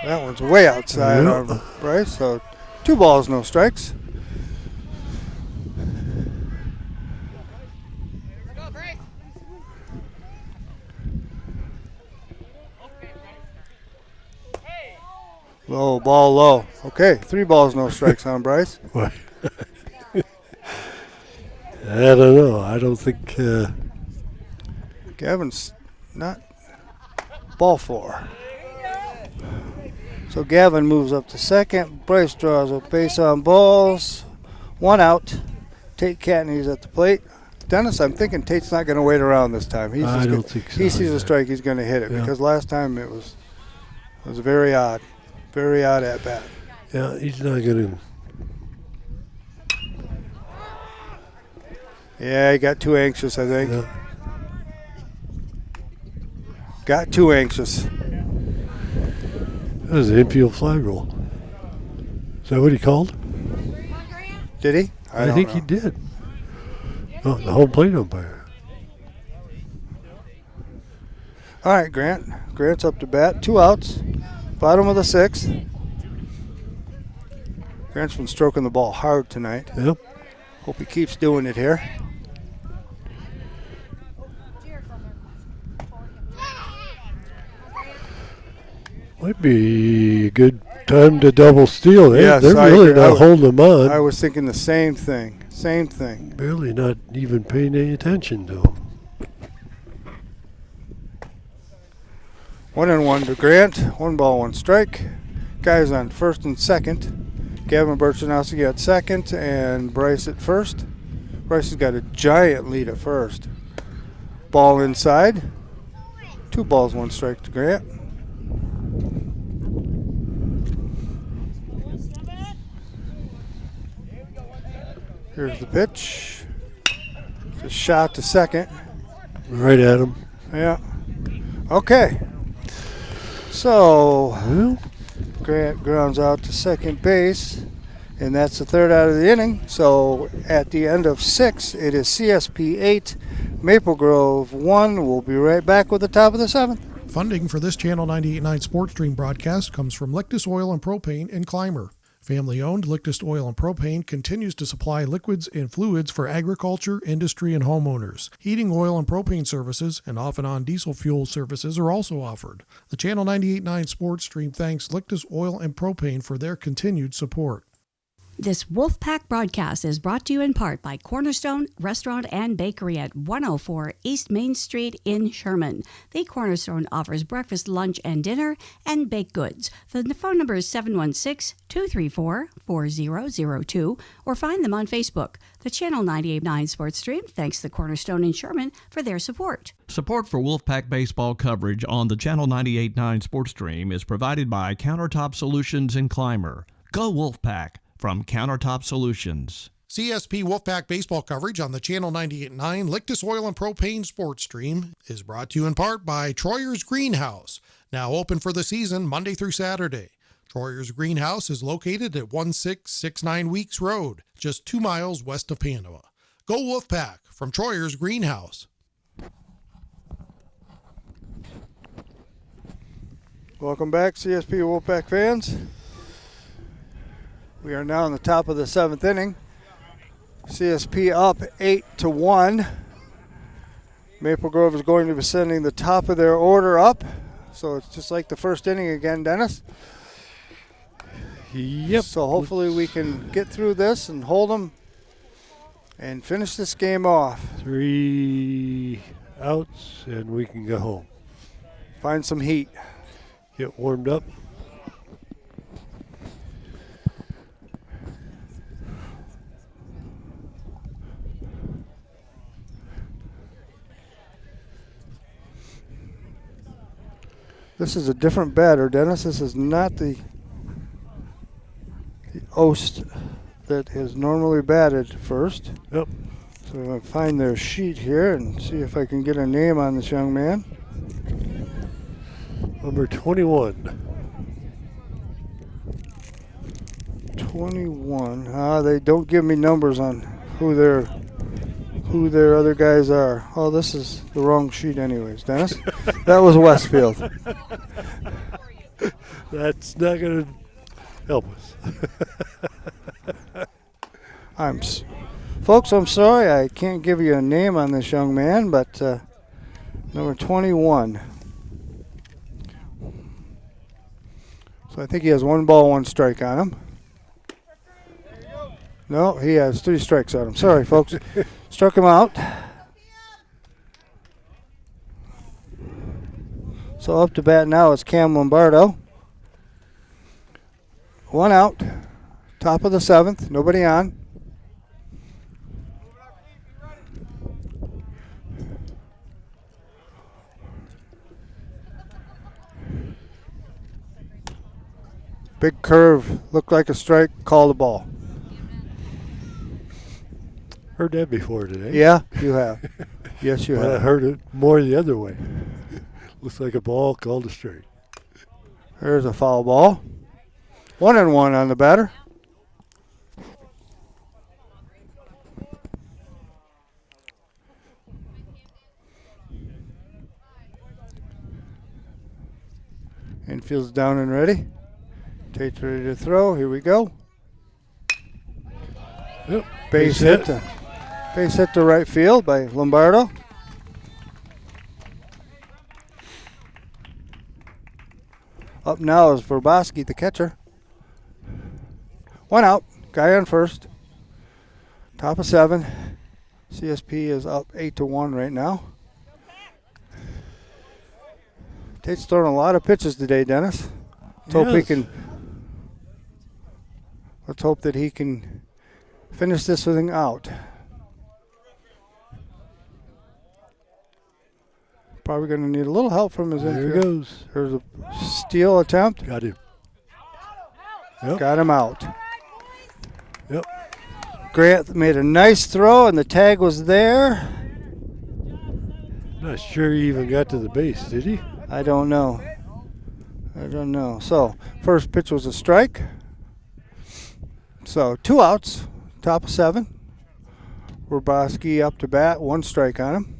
That one's way outside on Bryce, so 2 balls, no strikes. Low, ball low. Okay, 3 balls, no strikes on Bryce. I don't know. I don't think. Gavin's not. Ball 4. So Gavin moves up to second. Bryce draws a base on balls. 1 out. Tate Catanese at the plate. Dennis, I'm thinking Tate's not going to wait around this time. I don't think so. He sees a strike, he's going to hit it because last time it was very odd. Very odd at bat. Yeah, he's not going to. Yeah, he got too anxious, I think. Yeah. Got too anxious. That was an infield fly roll. Is that what he called? Did he? I think he did. Oh, the home plate umpire. All right, Grant. Grant's up to bat. 2 outs. Bottom of the 6th. Grant's been stroking the ball hard tonight. Yep. Hope he keeps doing it here. Might be a good time to double steal. Yes, They're really not holding them on. I was thinking the same thing. Same thing. Barely not even paying any attention to them. 1-1 to Grant. 1 ball, 1 strike. Guys on first and second. Gavin Burchanowski at second and Bryce at first. Bryce has got a giant lead at first. Ball inside. 2 balls, 1 strike to Grant. Here's the pitch. It's a shot to second. Right at him. Yeah. Okay. So, Grant grounds out to second base, and that's the 3rd out of the inning. So, at the end of 6, it is CSP 8, Maple Grove 1. We'll be right back with the top of the 7th. Funding for this Channel 98.9 Sports Stream broadcast comes from Lictus Oil and Propane in Clymer. Family-owned Lictus Oil and Propane continues to supply liquids and fluids for agriculture, industry, and homeowners. Heating oil and propane services and off-and-on diesel fuel services are also offered. The Channel 98.9 Sports Stream thanks Lictus Oil and Propane for their continued support. This Wolfpack broadcast is brought to you in part by Cornerstone Restaurant and Bakery at 104 East Main Street in Sherman. The Cornerstone offers breakfast, lunch, and dinner, and baked goods. The phone number is 716-234-4002, or find them on Facebook. The Channel 98.9 Sports Stream thanks the Cornerstone in Sherman for their support. Support for Wolfpack baseball coverage on the Channel 98.9 Sports Stream is provided by Countertop Solutions in Clymer. Go Wolfpack! From Countertop Solutions. CSP Wolfpack baseball coverage on the Channel 98.9 Lictus Oil and Propane Sports Stream is brought to you in part by Troyer's Greenhouse, now open for the season Monday through Saturday. Troyer's Greenhouse is located at 1669 Weeks Road, just 2 miles west of Panama. Go Wolfpack from Troyer's Greenhouse. Welcome back, CSP Wolfpack fans. We are now in the top of the 7th inning. CSP up 8-1. Maple Grove is going to be sending the top of their order up. So it's just like the first inning again, Dennis. Yep. So hopefully we can get through this and hold them and finish this game off. 3 outs and we can go home. Find some heat. Get warmed up. This is a different batter, Dennis. This is not the Oast that is normally batted first. Yep. So I'm going to find their sheet here and see if I can get a name on this young man. Number 21. 21. They don't give me numbers on who their other guys are. Oh, this is the wrong sheet anyways, Dennis. That was Westfield. That's not going to help us. Folks, I'm sorry I can't give you a name on this young man, but number 21. So I think he has 1 ball, 1 strike on him. No, he has 3 strikes on him. Sorry, folks. Struck him out. So up to bat now is Cam Lombardo. 1 out. Top of the 7th. Nobody on. Big curve. Looked like a strike. Call the ball. Heard that before today. Yeah, you have. Yes, you But I have. heard it more the other way. Looks like a ball called a strike. There's a foul ball. 1-1 on the batter. Infield's down and ready. Tate's ready to throw. Here we go. Yep. Base hit to right field by Lombardo. Up now is Verboski, the catcher. 1 out. Guy on first. Top of 7. CSP is up 8-1 right now. Tate's throwing a lot of pitches today, Dennis. Let's hope that he can finish this thing out. Probably going to need a little help from his infield. There he goes. There's a steal attempt. Got him. Yep. Got him out. Yep. Grant made a nice throw, and the tag was there. Not sure he even got to the base, did he? I don't know. So, first pitch was a strike. So, 2 outs, top of 7. Verboski up to bat, 1 strike on him.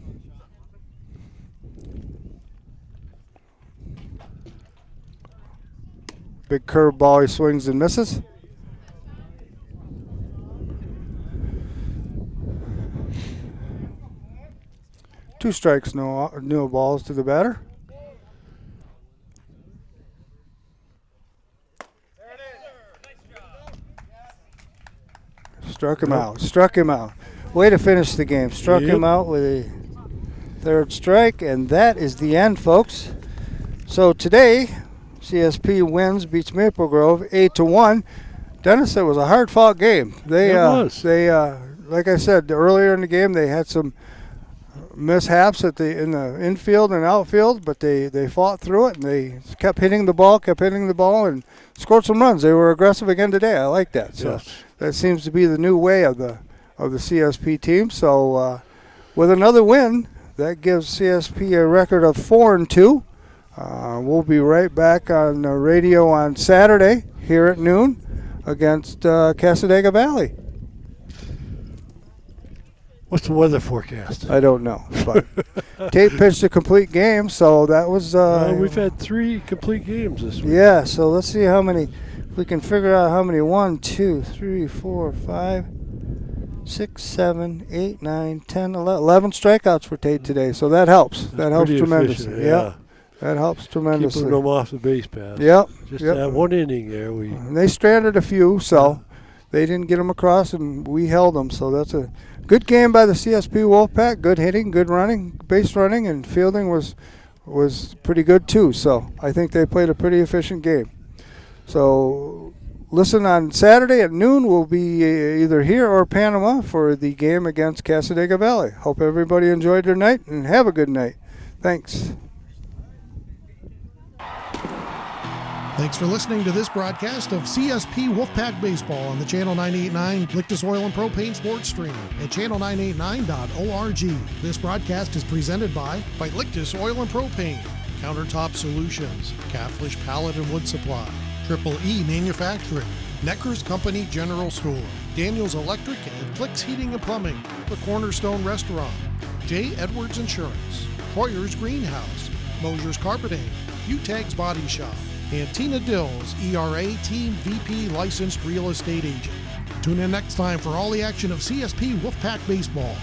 Big curveball, he swings and misses. Two strikes, no balls to the batter. Struck him out. Way to finish the game. Struck him out with a 3rd strike, and that is the end, folks. So today, CSP wins, beats Maple Grove 8-1. Dennis, it was a hard-fought game. They, like I said earlier in the game, they had some mishaps in the infield and outfield, but they fought through it, and they kept hitting the ball, and scored some runs. They were aggressive again today. I like that. So that seems to be the new way of the CSP team. So with another win, that gives CSP a record of 4-2. We'll be right back on the radio on Saturday here at noon against Casadega Valley. What's the weather forecast? I don't know. But Tate pitched a complete game, so that was... we've had 3 complete games this week. Yeah, so let's see how many... If we can figure out how many. 1, 2, 3, 4, 5, 6, 7, 8, 9, 10, 11 strikeouts for Tate today, so that helps. That helps tremendously. Yeah. That helps tremendously. Keeping them off the base path. Yep. Just that 1 inning there. And they stranded a few, so they didn't get them across, and we held them. So that's a good game by the CSP Wolfpack. Good hitting, good running, base running, and fielding was pretty good too. So I think they played a pretty efficient game. So listen on Saturday at noon. We'll be either here or Panama for the game against Casadega Valley. Hope everybody enjoyed their night, and have a good night. Thanks. Thanks for listening to this broadcast of CSP Wolfpack Baseball on the Channel 989 Lictus Oil and Propane Sports Stream at channel989.org. This broadcast is presented by Lictus Oil and Propane, Countertop Solutions, Caflisch Pallet and Wood Supply, Triple E Manufacturing, Necker's Company General Store, Daniels Electric and Flicks Heating and Plumbing, the Cornerstone Restaurant, J. Edwards Insurance, Hoyer's Greenhouse, Mosher's Carpeting, Utegg's Body Shop, and Tina Dills, ERA Team VP Licensed Real Estate Agent. Tune in next time for all the action of CSP Wolfpack Baseball.